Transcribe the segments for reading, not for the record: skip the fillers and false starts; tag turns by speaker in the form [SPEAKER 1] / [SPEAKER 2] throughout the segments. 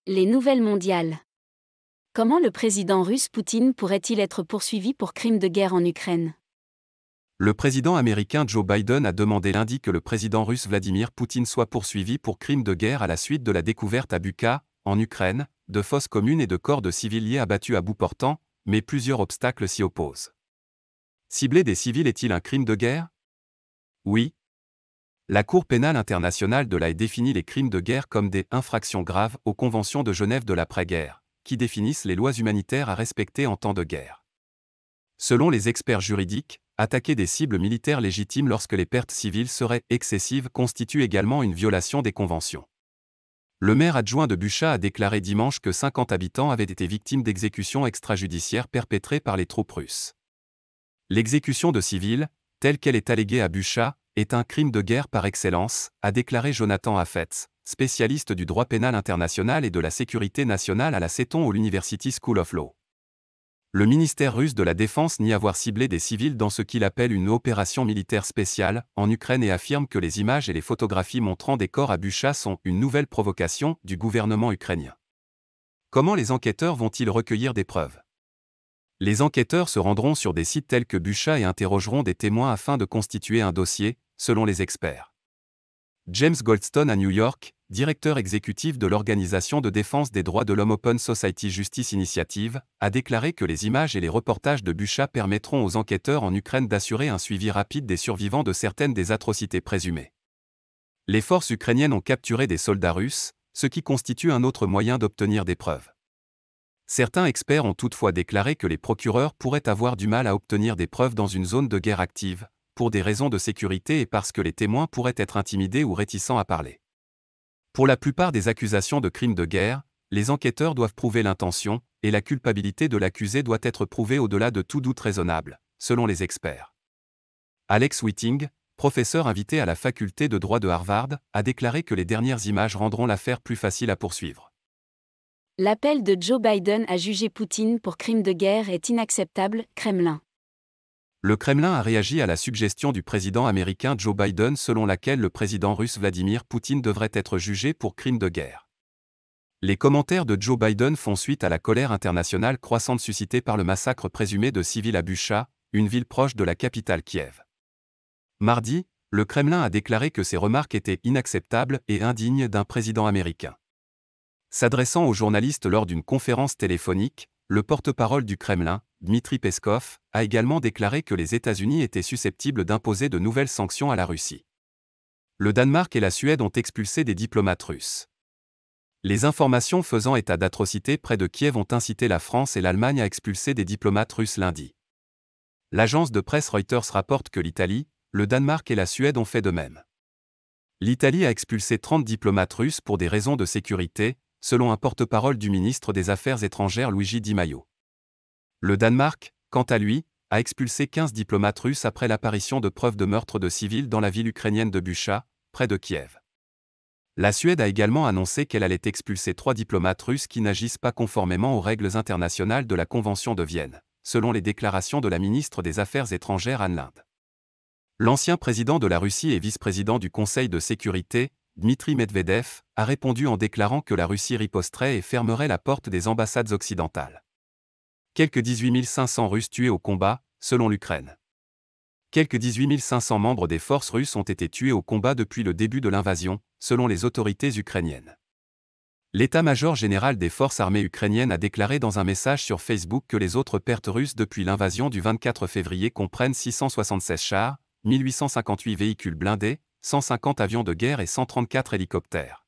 [SPEAKER 1] Les nouvelles mondiales. Comment le président russe Poutine pourrait-il être poursuivi pour crimes de guerre en Ukraine?
[SPEAKER 2] Le président américain Joe Biden a demandé lundi que le président russe Vladimir Poutine soit poursuivi pour crimes de guerre à la suite de la découverte à Bucha, en Ukraine, de fosses communes et de corps de civils abattus à bout portant, mais plusieurs obstacles s'y opposent. Cibler des civils est-il un crime de guerre? Oui. La Cour pénale internationale de l'Haye définit les crimes de guerre comme des infractions graves aux conventions de Genève de l'après-guerre, qui définissent les lois humanitaires à respecter en temps de guerre. Selon les experts juridiques, attaquer des cibles militaires légitimes lorsque les pertes civiles seraient excessives constitue également une violation des conventions. Le maire adjoint de Bucha a déclaré dimanche que 50 habitants avaient été victimes d'exécutions extrajudiciaires perpétrées par les troupes russes. L'exécution de civils, telle qu'elle est alléguée à Bucha, est un crime de guerre par excellence, a déclaré Jonathan Hafetz, spécialiste du droit pénal international et de la sécurité nationale à la Seton Hall University School of Law. Le ministère russe de la Défense nie avoir ciblé des civils dans ce qu'il appelle une opération militaire spéciale en Ukraine et affirme que les images et les photographies montrant des corps à Bucha sont une nouvelle provocation du gouvernement ukrainien. Comment les enquêteurs vont-ils recueillir des preuves? Les enquêteurs se rendront sur des sites tels que Bucha et interrogeront des témoins afin de constituer un dossier, selon les experts. James Goldstone à New York, directeur exécutif de l'organisation de défense des droits de l'homme Open Society Justice Initiative, a déclaré que les images et les reportages de Bucha permettront aux enquêteurs en Ukraine d'assurer un suivi rapide des survivants de certaines des atrocités présumées. Les forces ukrainiennes ont capturé des soldats russes, ce qui constitue un autre moyen d'obtenir des preuves. Certains experts ont toutefois déclaré que les procureurs pourraient avoir du mal à obtenir des preuves dans une zone de guerre active, pour des raisons de sécurité et parce que les témoins pourraient être intimidés ou réticents à parler. Pour la plupart des accusations de crimes de guerre, les enquêteurs doivent prouver l'intention, et la culpabilité de l'accusé doit être prouvée au-delà de tout doute raisonnable, selon les experts. Alex Whiting, professeur invité à la faculté de droit de Harvard, a déclaré que les dernières images rendront l'affaire plus facile à poursuivre.
[SPEAKER 1] L'appel de Joe Biden à juger Poutine pour crimes de guerre est inacceptable, Kremlin.
[SPEAKER 2] Le Kremlin a réagi à la suggestion du président américain Joe Biden selon laquelle le président russe Vladimir Poutine devrait être jugé pour crimes de guerre. Les commentaires de Joe Biden font suite à la colère internationale croissante suscitée par le massacre présumé de civils à Bucha, une ville proche de la capitale Kiev. Mardi, le Kremlin a déclaré que ces remarques étaient inacceptables et indignes d'un président américain. S'adressant aux journalistes lors d'une conférence téléphonique, le porte-parole du Kremlin, Dmitry Peskov, a également déclaré que les États-Unis étaient susceptibles d'imposer de nouvelles sanctions à la Russie. Le Danemark et la Suède ont expulsé des diplomates russes. Les informations faisant état d'atrocités près de Kiev ont incité la France et l'Allemagne à expulser des diplomates russes lundi. L'agence de presse Reuters rapporte que l'Italie, le Danemark et la Suède ont fait de même. L'Italie a expulsé 30 diplomates russes pour des raisons de sécurité, selon un porte-parole du ministre des Affaires étrangères Luigi Di Maio. Le Danemark, quant à lui, a expulsé 15 diplomates russes après l'apparition de preuves de meurtre de civils dans la ville ukrainienne de Bucha, près de Kiev. La Suède a également annoncé qu'elle allait expulser 3 diplomates russes qui n'agissent pas conformément aux règles internationales de la Convention de Vienne, selon les déclarations de la ministre des Affaires étrangères Anne Linde. L'ancien président de la Russie et vice-président du Conseil de sécurité, Dmitry Medvedev, a répondu en déclarant que la Russie riposterait et fermerait la porte des ambassades occidentales. Quelques 18 500 Russes tués au combat, selon l'Ukraine. Quelques 18 500 membres des forces russes ont été tués au combat depuis le début de l'invasion, selon les autorités ukrainiennes. L'état-major général des forces armées ukrainiennes a déclaré dans un message sur Facebook que les autres pertes russes depuis l'invasion du 24 février comprennent 676 chars, 1858 véhicules blindés, 150 avions de guerre et 134 hélicoptères.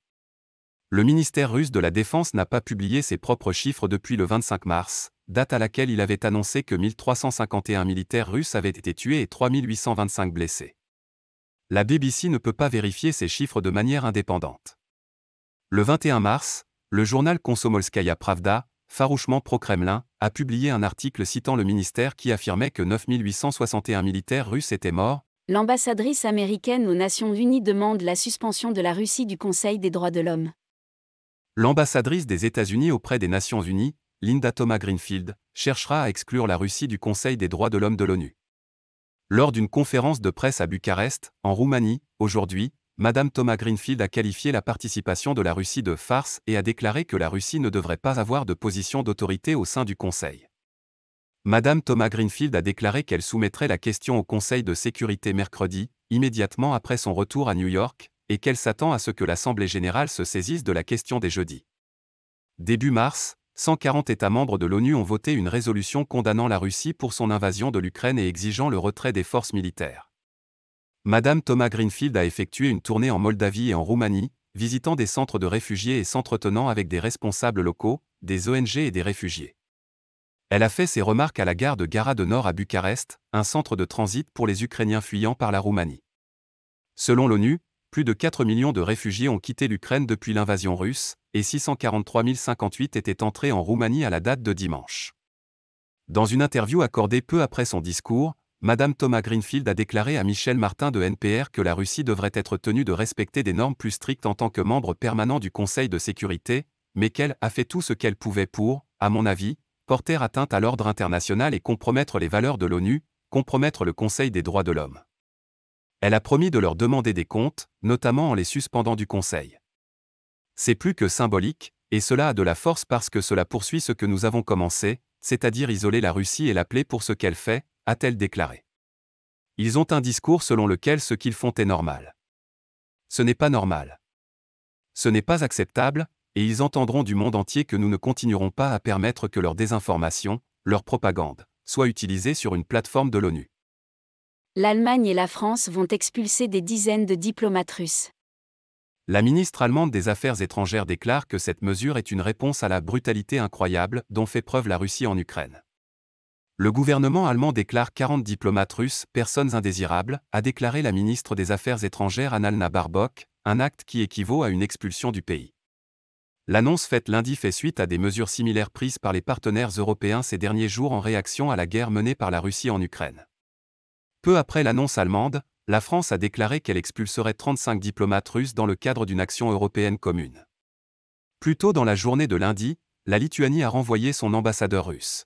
[SPEAKER 2] Le ministère russe de la Défense n'a pas publié ses propres chiffres depuis le 25 mars, date à laquelle il avait annoncé que 1351 militaires russes avaient été tués et 3825 blessés. La BBC ne peut pas vérifier ces chiffres de manière indépendante. Le 21 mars, le journal Komsomolskaya Pravda, farouchement pro-Kremlin, a publié un article citant le ministère qui affirmait que 9861 militaires russes étaient morts.
[SPEAKER 1] L'ambassadrice américaine aux Nations Unies demande la suspension de la Russie du Conseil des droits de l'homme.
[SPEAKER 2] L'ambassadrice des États-Unis auprès des Nations Unies, Linda Thomas-Greenfield, cherchera à exclure la Russie du Conseil des droits de l'homme de l'ONU. Lors d'une conférence de presse à Bucarest, en Roumanie, aujourd'hui, Madame Thomas Greenfield a qualifié la participation de la Russie de farce et a déclaré que la Russie ne devrait pas avoir de position d'autorité au sein du Conseil. Madame Thomas Greenfield a déclaré qu'elle soumettrait la question au Conseil de sécurité mercredi, immédiatement après son retour à New York, et qu'elle s'attend à ce que l'Assemblée générale se saisisse de la question dès jeudi. Début mars, 140 États membres de l'ONU ont voté une résolution condamnant la Russie pour son invasion de l'Ukraine et exigeant le retrait des forces militaires. Madame Thomas Greenfield a effectué une tournée en Moldavie et en Roumanie, visitant des centres de réfugiés et s'entretenant avec des responsables locaux, des ONG et des réfugiés. Elle a fait ses remarques à la gare de Gara de Nord à Bucarest, un centre de transit pour les Ukrainiens fuyant par la Roumanie. Selon l'ONU, plus de 4 millions de réfugiés ont quitté l'Ukraine depuis l'invasion russe, et 643 058 étaient entrés en Roumanie à la date de dimanche. Dans une interview accordée peu après son discours, Madame Thomas Greenfield a déclaré à Michel Martin de NPR que la Russie devrait être tenue de respecter des normes plus strictes en tant que membre permanent du Conseil de sécurité, mais qu'elle a fait tout ce qu'elle pouvait pour, à mon avis, porter atteinte à l'ordre international et compromettre les valeurs de l'ONU, compromettre le Conseil des droits de l'homme. Elle a promis de leur demander des comptes, notamment en les suspendant du Conseil. C'est plus que symbolique, et cela a de la force parce que cela poursuit ce que nous avons commencé, c'est-à-dire isoler la Russie et l'appeler pour ce qu'elle fait, a-t-elle déclaré. Ils ont un discours selon lequel ce qu'ils font est normal. Ce n'est pas normal. Ce n'est pas acceptable, et ils entendront du monde entier que nous ne continuerons pas à permettre que leur désinformation, leur propagande, soient utilisées sur une plateforme de l'ONU.
[SPEAKER 1] L'Allemagne et la France vont expulser des dizaines de diplomates russes.
[SPEAKER 2] La ministre allemande des Affaires étrangères déclare que cette mesure est une réponse à la brutalité incroyable dont fait preuve la Russie en Ukraine. Le gouvernement allemand déclare 40 diplomates russes, personnes indésirables, a déclaré la ministre des Affaires étrangères Annalena Baerbock, un acte qui équivaut à une expulsion du pays. L'annonce faite lundi fait suite à des mesures similaires prises par les partenaires européens ces derniers jours en réaction à la guerre menée par la Russie en Ukraine. Peu après l'annonce allemande, la France a déclaré qu'elle expulserait 35 diplomates russes dans le cadre d'une action européenne commune. Plus tôt dans la journée de lundi, la Lituanie a renvoyé son ambassadeur russe.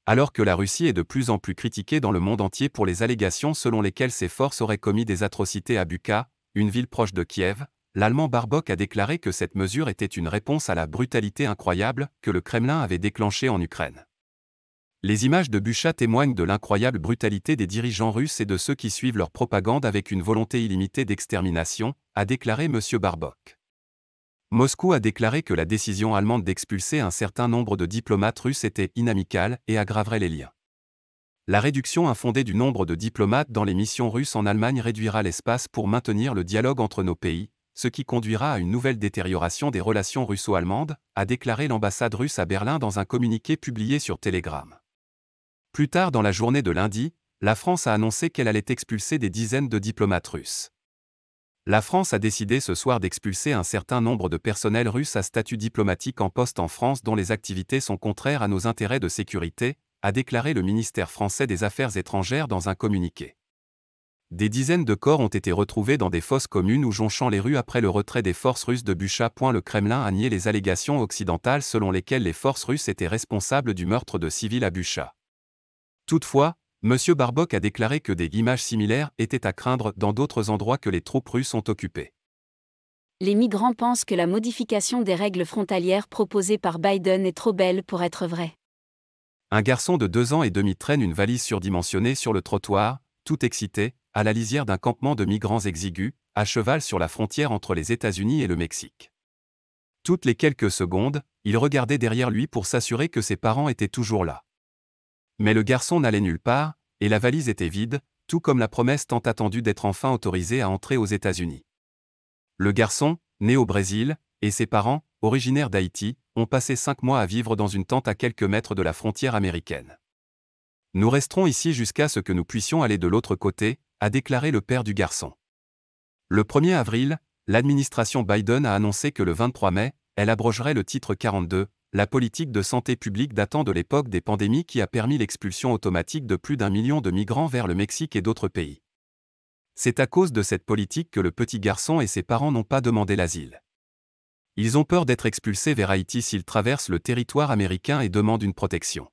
[SPEAKER 2] Alors que la Russie est de plus en plus critiquée dans le monde entier pour les allégations selon lesquelles ses forces auraient commis des atrocités à Bucha, une ville proche de Kiev, l'Allemand Baerbock a déclaré que cette mesure était une réponse à la brutalité incroyable que le Kremlin avait déclenchée en Ukraine. Les images de Bucha témoignent de l'incroyable brutalité des dirigeants russes et de ceux qui suivent leur propagande avec une volonté illimitée d'extermination, a déclaré M. Baerbock. Moscou a déclaré que la décision allemande d'expulser un certain nombre de diplomates russes était inamicale et aggraverait les liens. La réduction infondée du nombre de diplomates dans les missions russes en Allemagne réduira l'espace pour maintenir le dialogue entre nos pays, ce qui conduira à une nouvelle détérioration des relations russo-allemandes, a déclaré l'ambassade russe à Berlin dans un communiqué publié sur Telegram. Plus tard dans la journée de lundi, la France a annoncé qu'elle allait expulser des dizaines de diplomates russes. La France a décidé ce soir d'expulser un certain nombre de personnels russes à statut diplomatique en poste en France dont les activités sont contraires à nos intérêts de sécurité, a déclaré le ministère français des Affaires étrangères dans un communiqué. Des dizaines de corps ont été retrouvés dans des fosses communes ou jonchant les rues après le retrait des forces russes de Bucha. Le Kremlin a nié les allégations occidentales selon lesquelles les forces russes étaient responsables du meurtre de civils à Bucha. Toutefois, M. Baerbock a déclaré que des images similaires étaient à craindre dans d'autres endroits que les troupes russes ont occupés.
[SPEAKER 1] Les migrants pensent que la modification des règles frontalières proposée par Biden est trop belle pour être vraie.
[SPEAKER 2] Un garçon de 2 ans et demi traîne une valise surdimensionnée sur le trottoir, tout excité, à la lisière d'un campement de migrants exigus, à cheval sur la frontière entre les États-Unis et le Mexique. Toutes les quelques secondes, il regardait derrière lui pour s'assurer que ses parents étaient toujours là. Mais le garçon n'allait nulle part, et la valise était vide, tout comme la promesse tant attendue d'être enfin autorisé à entrer aux États-Unis. Le garçon, né au Brésil, et ses parents, originaires d'Haïti, ont passé 5 mois à vivre dans une tente à quelques mètres de la frontière américaine. Nous resterons ici jusqu'à ce que nous puissions aller de l'autre côté, a déclaré le père du garçon. Le 1er avril, l'administration Biden a annoncé que le 23 mai, elle abrogerait le titre 42, la politique de santé publique datant de l'époque des pandémies qui a permis l'expulsion automatique de plus d'1 million de migrants vers le Mexique et d'autres pays. C'est à cause de cette politique que le petit garçon et ses parents n'ont pas demandé l'asile. Ils ont peur d'être expulsés vers Haïti s'ils traversent le territoire américain et demandent une protection.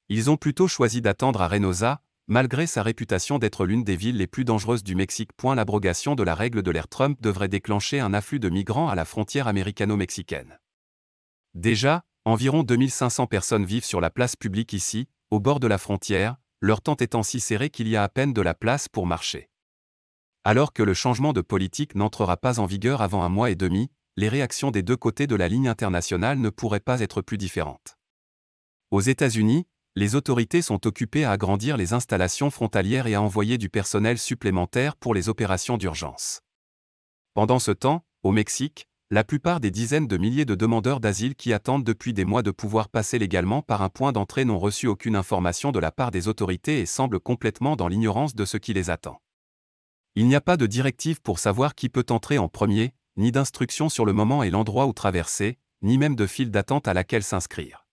[SPEAKER 2] Ils ont plutôt choisi d'attendre à Reynosa, malgré sa réputation d'être l'une des villes les plus dangereuses du Mexique. L'abrogation de la règle de l'ère Trump devrait déclencher un afflux de migrants à la frontière américano-mexicaine. Déjà, environ 2500 personnes vivent sur la place publique ici, au bord de la frontière, leur tente étant si serrée qu'il y a à peine de la place pour marcher. Alors que le changement de politique n'entrera pas en vigueur avant un mois et demi, les réactions des deux côtés de la ligne internationale ne pourraient pas être plus différentes. Aux États-Unis, les autorités sont occupées à agrandir les installations frontalières et à envoyer du personnel supplémentaire pour les opérations d'urgence. Pendant ce temps, au Mexique, la plupart des dizaines de milliers de demandeurs d'asile qui attendent depuis des mois de pouvoir passer légalement par un point d'entrée n'ont reçu aucune information de la part des autorités et semblent complètement dans l'ignorance de ce qui les attend. Il n'y a pas de directive pour savoir qui peut entrer en premier, ni d'instruction sur le moment et l'endroit où traverser, ni même de file d'attente à laquelle s'inscrire.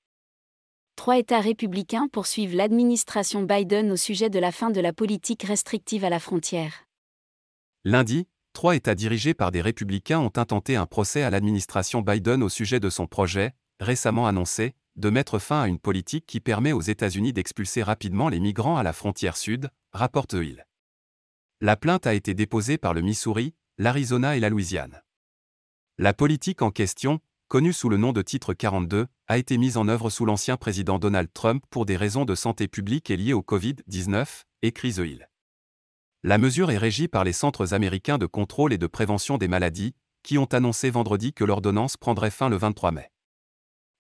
[SPEAKER 1] 3 États républicains poursuivent l'administration Biden au sujet de la fin de la politique restrictive à la frontière.
[SPEAKER 2] Lundi, 3 États dirigés par des républicains ont intenté un procès à l'administration Biden au sujet de son projet, récemment annoncé, de mettre fin à une politique qui permet aux États-Unis d'expulser rapidement les migrants à la frontière sud, rapporte The Hill. La plainte a été déposée par le Missouri, l'Arizona et la Louisiane. La politique en question, connue sous le nom de Titre 42, a été mise en œuvre sous l'ancien président Donald Trump pour des raisons de santé publique et liées au Covid-19, écrit The Hill. La mesure est régie par les Centres américains de contrôle et de prévention des maladies, qui ont annoncé vendredi que l'ordonnance prendrait fin le 23 mai.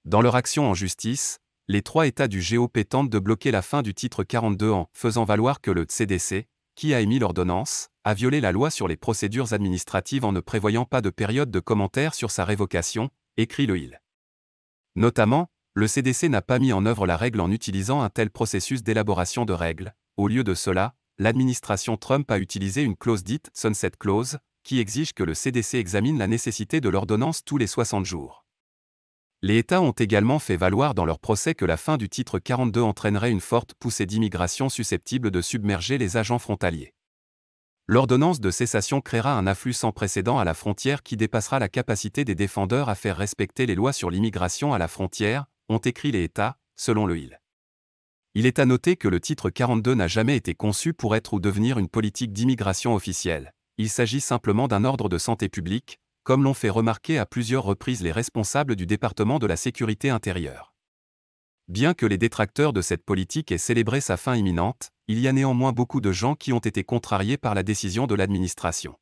[SPEAKER 2] Dans leur action en justice, les 3 États du GOP tentent de bloquer la fin du titre 42 en faisant valoir que le CDC, qui a émis l'ordonnance, a violé la loi sur les procédures administratives en ne prévoyant pas de période de commentaire sur sa révocation, écrit le Hill. Notamment, le CDC n'a pas mis en œuvre la règle en utilisant un tel processus d'élaboration de règles. Au lieu de cela, l'administration Trump a utilisé une clause dite « Sunset Clause », qui exige que le CDC examine la nécessité de l'ordonnance tous les 60 jours. Les États ont également fait valoir dans leur procès que la fin du titre 42 entraînerait une forte poussée d'immigration susceptible de submerger les agents frontaliers. L'ordonnance de cessation créera un afflux sans précédent à la frontière qui dépassera la capacité des défendeurs à faire respecter les lois sur l'immigration à la frontière, ont écrit les États, selon le Hill. Il est à noter que le titre 42 n'a jamais été conçu pour être ou devenir une politique d'immigration officielle. Il s'agit simplement d'un ordre de santé publique, comme l'ont fait remarquer à plusieurs reprises les responsables du département de la sécurité intérieure. Bien que les détracteurs de cette politique aient célébré sa fin imminente, il y a néanmoins beaucoup de gens qui ont été contrariés par la décision de l'administration.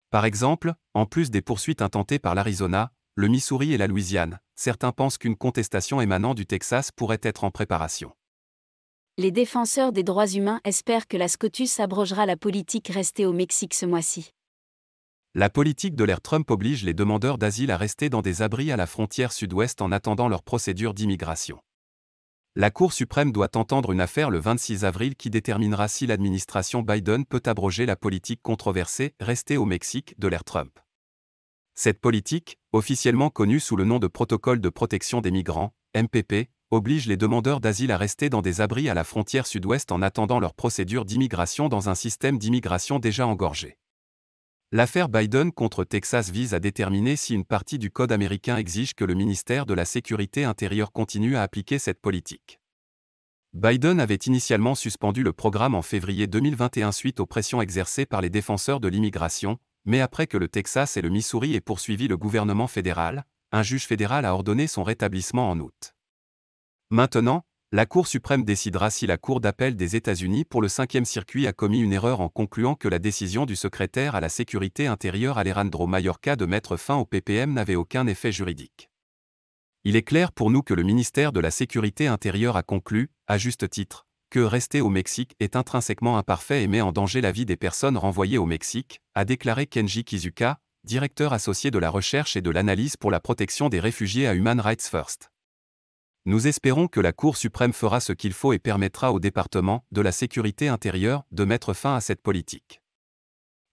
[SPEAKER 2] Par exemple, en plus des poursuites intentées par l'Arizona, le Missouri et la Louisiane, certains pensent qu'une contestation émanant du Texas pourrait être en préparation.
[SPEAKER 1] Les défenseurs des droits humains espèrent que la SCOTUS abrogera la politique restée au Mexique ce mois-ci.
[SPEAKER 2] La politique de l'ère Trump oblige les demandeurs d'asile à rester dans des abris à la frontière sud-ouest en attendant leur procédure d'immigration. La Cour suprême doit entendre une affaire le 26 avril qui déterminera si l'administration Biden peut abroger la politique controversée « Rester au Mexique » de l'ère Trump. Cette politique, officiellement connue sous le nom de Protocole de protection des migrants, MPP, oblige les demandeurs d'asile à rester dans des abris à la frontière sud-ouest en attendant leur procédure d'immigration dans un système d'immigration déjà engorgé. L'affaire Biden contre Texas vise à déterminer si une partie du Code américain exige que le ministère de la Sécurité intérieure continue à appliquer cette politique. Biden avait initialement suspendu le programme en février 2021 suite aux pressions exercées par les défenseurs de l'immigration, mais après que le Texas et le Missouri aient poursuivi le gouvernement fédéral, un juge fédéral a ordonné son rétablissement en août. Maintenant, la Cour suprême décidera si la Cour d'appel des États-Unis pour le 5e circuit a commis une erreur en concluant que la décision du secrétaire à la sécurité intérieure Alejandro Mayorkas de mettre fin au PPM n'avait aucun effet juridique. Il est clair pour nous que le ministère de la Sécurité intérieure a conclu, à juste titre, que rester au Mexique est intrinsèquement imparfait et met en danger la vie des personnes renvoyées au Mexique, a déclaré Kenji Kizuka, directeur associé de la recherche et de l'analyse pour la protection des réfugiés à Human Rights First. Nous espérons que la Cour suprême fera ce qu'il faut et permettra au département de la sécurité intérieure de mettre fin à cette politique.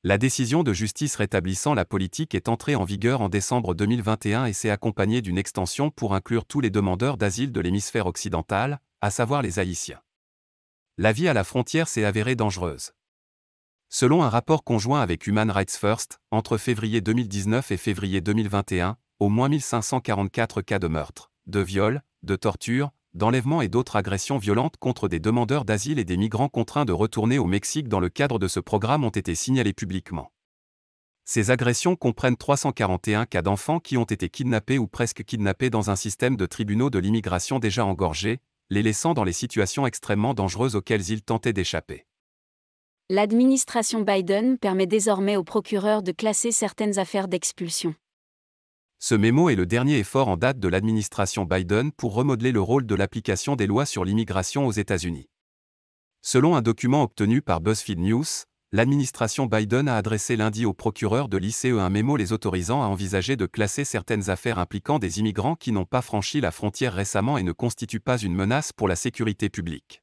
[SPEAKER 2] La décision de justice rétablissant la politique est entrée en vigueur en décembre 2021 et s'est accompagnée d'une extension pour inclure tous les demandeurs d'asile de l'hémisphère occidental, à savoir les Haïtiens. La vie à la frontière s'est avérée dangereuse. Selon un rapport conjoint avec Human Rights First, entre février 2019 et février 2021, au moins 1544 cas de meurtre, de viol, de torture, d'enlèvements et d'autres agressions violentes contre des demandeurs d'asile et des migrants contraints de retourner au Mexique dans le cadre de ce programme ont été signalées publiquement. Ces agressions comprennent 341 cas d'enfants qui ont été kidnappés ou presque kidnappés dans un système de tribunaux de l'immigration déjà engorgé, les laissant dans les situations extrêmement dangereuses auxquelles ils tentaient d'échapper.
[SPEAKER 1] L'administration Biden permet désormais aux procureurs de classer certaines affaires d'expulsion.
[SPEAKER 2] Ce mémo est le dernier effort en date de l'administration Biden pour remodeler le rôle de l'application des lois sur l'immigration aux États-Unis. Selon un document obtenu par BuzzFeed News, l'administration Biden a adressé lundi aux procureurs de l'ICE un mémo les autorisant à envisager de classer certaines affaires impliquant des immigrants qui n'ont pas franchi la frontière récemment et ne constituent pas une menace pour la sécurité publique.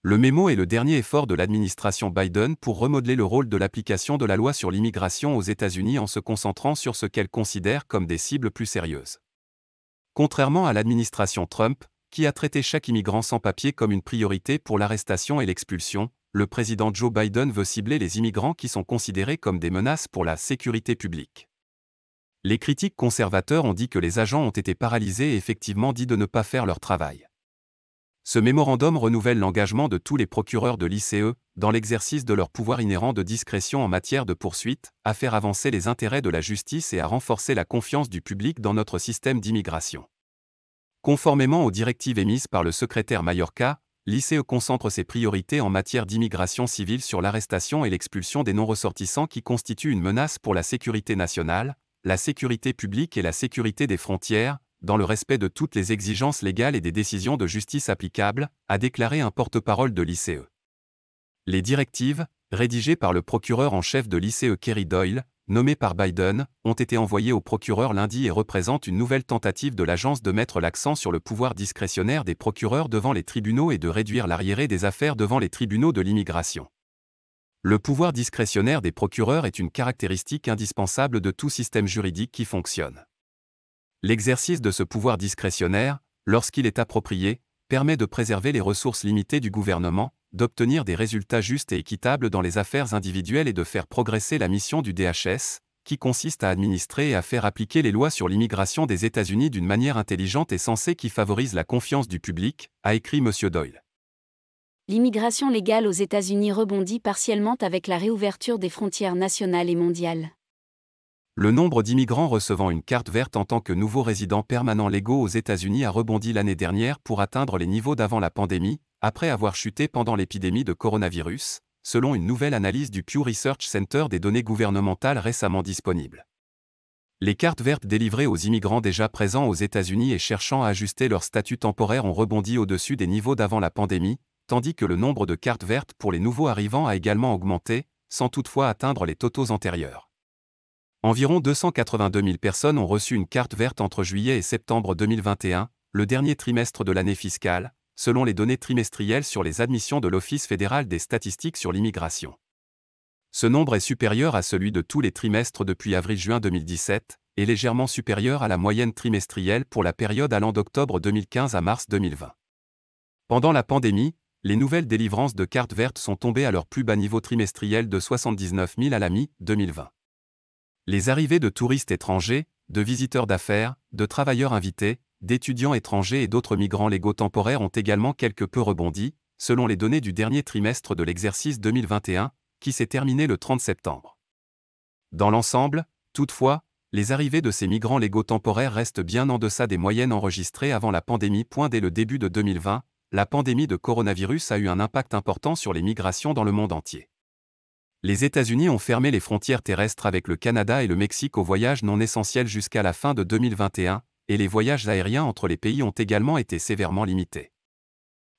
[SPEAKER 2] Le mémo est le dernier effort de l'administration Biden pour remodeler le rôle de l'application de la loi sur l'immigration aux États-Unis en se concentrant sur ce qu'elle considère comme des cibles plus sérieuses. Contrairement à l'administration Trump, qui a traité chaque immigrant sans papier comme une priorité pour l'arrestation et l'expulsion, le président Joe Biden veut cibler les immigrants qui sont considérés comme des menaces pour la sécurité publique. Les critiques conservateurs ont dit que les agents ont été paralysés et effectivement dit de ne pas faire leur travail. Ce mémorandum renouvelle l'engagement de tous les procureurs de l'ICE, dans l'exercice de leur pouvoir inhérent de discrétion en matière de poursuite, à faire avancer les intérêts de la justice et à renforcer la confiance du public dans notre système d'immigration. Conformément aux directives émises par le secrétaire Mayorkas, l'ICE concentre ses priorités en matière d'immigration civile sur l'arrestation et l'expulsion des non-ressortissants qui constituent une menace pour la sécurité nationale, la sécurité publique et la sécurité des frontières, dans le respect de toutes les exigences légales et des décisions de justice applicables, a déclaré un porte-parole de l'ICE. Les directives, rédigées par le procureur en chef de l'ICE Kerry Doyle, nommé par Biden, ont été envoyées au procureur lundi et représentent une nouvelle tentative de l'agence de mettre l'accent sur le pouvoir discrétionnaire des procureurs devant les tribunaux et de réduire l'arriéré des affaires devant les tribunaux de l'immigration. Le pouvoir discrétionnaire des procureurs est une caractéristique indispensable de tout système juridique qui fonctionne. L'exercice de ce pouvoir discrétionnaire, lorsqu'il est approprié, permet de préserver les ressources limitées du gouvernement, d'obtenir des résultats justes et équitables dans les affaires individuelles et de faire progresser la mission du DHS, qui consiste à administrer et à faire appliquer les lois sur l'immigration des États-Unis d'une manière intelligente et sensée qui favorise la confiance du public, a écrit M. Doyle.
[SPEAKER 1] L'immigration légale aux États-Unis rebondit partiellement avec la réouverture des frontières nationales et mondiales.
[SPEAKER 2] Le nombre d'immigrants recevant une carte verte en tant que nouveaux résidents permanents légaux aux États-Unis a rebondi l'année dernière pour atteindre les niveaux d'avant la pandémie, après avoir chuté pendant l'épidémie de coronavirus, selon une nouvelle analyse du Pew Research Center des données gouvernementales récemment disponibles. Les cartes vertes délivrées aux immigrants déjà présents aux États-Unis et cherchant à ajuster leur statut temporaire ont rebondi au-dessus des niveaux d'avant la pandémie, tandis que le nombre de cartes vertes pour les nouveaux arrivants a également augmenté, sans toutefois atteindre les totaux antérieurs. Environ 282 000 personnes ont reçu une carte verte entre juillet et septembre 2021, le dernier trimestre de l'année fiscale, selon les données trimestrielles sur les admissions de l'Office fédéral des statistiques sur l'immigration. Ce nombre est supérieur à celui de tous les trimestres depuis avril-juin 2017, et légèrement supérieur à la moyenne trimestrielle pour la période allant d'octobre 2015 à mars 2020. Pendant la pandémie, les nouvelles délivrances de cartes vertes sont tombées à leur plus bas niveau trimestriel de 79 000 à la mi-2020. Les arrivées de touristes étrangers, de visiteurs d'affaires, de travailleurs invités, d'étudiants étrangers et d'autres migrants légaux temporaires ont également quelque peu rebondi, selon les données du dernier trimestre de l'exercice 2021, qui s'est terminé le 30 septembre. Dans l'ensemble, toutefois, les arrivées de ces migrants légaux temporaires restent bien en deçà des moyennes enregistrées avant la pandémie. Dès le début de 2020, la pandémie de coronavirus a eu un impact important sur les migrations dans le monde entier. Les États-Unis ont fermé les frontières terrestres avec le Canada et le Mexique aux voyages non essentiels jusqu'à la fin de 2021, et les voyages aériens entre les pays ont également été sévèrement limités.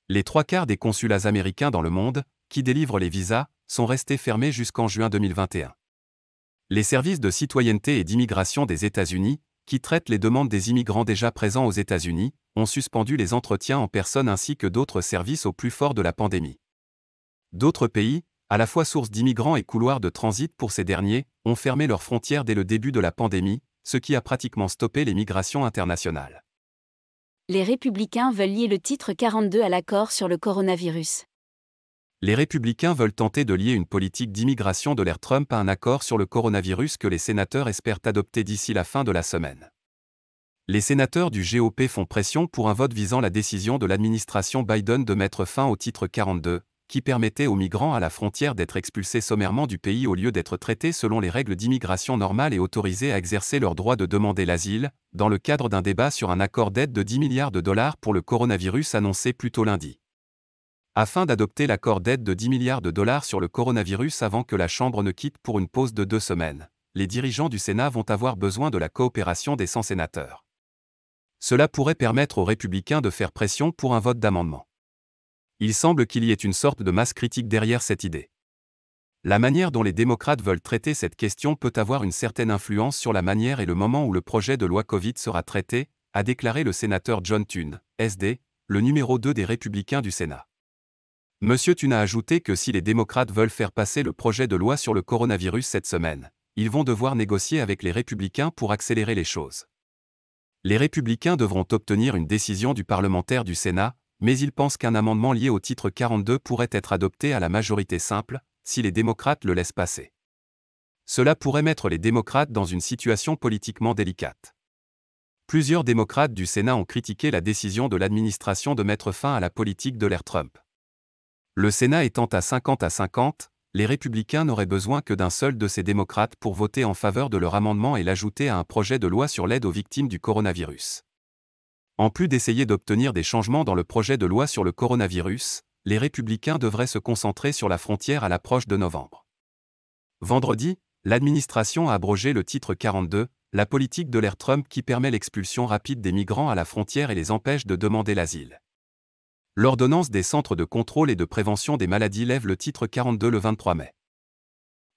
[SPEAKER 2] Les 3/4 des consulats américains dans le monde, qui délivrent les visas, sont restés fermés jusqu'en juin 2021. Les services de citoyenneté et d'immigration des États-Unis, qui traitent les demandes des immigrants déjà présents aux États-Unis, ont suspendu les entretiens en personne ainsi que d'autres services au plus fort de la pandémie. D'autres pays, à la fois source d'immigrants et couloir de transit pour ces derniers, ont fermé leurs frontières dès le début de la pandémie, ce qui a pratiquement stoppé les migrations internationales.
[SPEAKER 1] Les républicains veulent lier le titre 42 à l'accord sur le coronavirus.
[SPEAKER 2] Les républicains veulent tenter de lier une politique d'immigration de l'ère Trump à un accord sur le coronavirus que les sénateurs espèrent adopter d'ici la fin de la semaine. Les sénateurs du GOP font pression pour un vote visant la décision de l'administration Biden de mettre fin au titre 42, qui permettait aux migrants à la frontière d'être expulsés sommairement du pays au lieu d'être traités selon les règles d'immigration normales et autorisés à exercer leur droit de demander l'asile, dans le cadre d'un débat sur un accord d'aide de 10 milliards de dollars pour le coronavirus annoncé plus tôt lundi. Afin d'adopter l'accord d'aide de 10 milliards de dollars sur le coronavirus avant que la Chambre ne quitte pour une pause de 2 semaines, les dirigeants du Sénat vont avoir besoin de la coopération des 100 sénateurs. Cela pourrait permettre aux républicains de faire pression pour un vote d'amendement. Il semble qu'il y ait une sorte de masse critique derrière cette idée. La manière dont les démocrates veulent traiter cette question peut avoir une certaine influence sur la manière et le moment où le projet de loi Covid sera traité, a déclaré le sénateur John Thune, SD, le numéro 2 des républicains du Sénat. Monsieur Thune a ajouté que si les démocrates veulent faire passer le projet de loi sur le coronavirus cette semaine, ils vont devoir négocier avec les républicains pour accélérer les choses. Les républicains devront obtenir une décision du parlementaire du Sénat, mais ils pensent qu'un amendement lié au titre 42 pourrait être adopté à la majorité simple, si les démocrates le laissent passer. Cela pourrait mettre les démocrates dans une situation politiquement délicate. Plusieurs démocrates du Sénat ont critiqué la décision de l'administration de mettre fin à la politique de l'ère Trump. Le Sénat étant à 50-50, les républicains n'auraient besoin que d'un seul de ces démocrates pour voter en faveur de leur amendement et l'ajouter à un projet de loi sur l'aide aux victimes du coronavirus. En plus d'essayer d'obtenir des changements dans le projet de loi sur le coronavirus, les républicains devraient se concentrer sur la frontière à l'approche de novembre. Vendredi, l'administration a abrogé le titre 42, la politique de l'ère Trump qui permet l'expulsion rapide des migrants à la frontière et les empêche de demander l'asile. L'ordonnance des centres de contrôle et de prévention des maladies lève le titre 42 le 23 mai.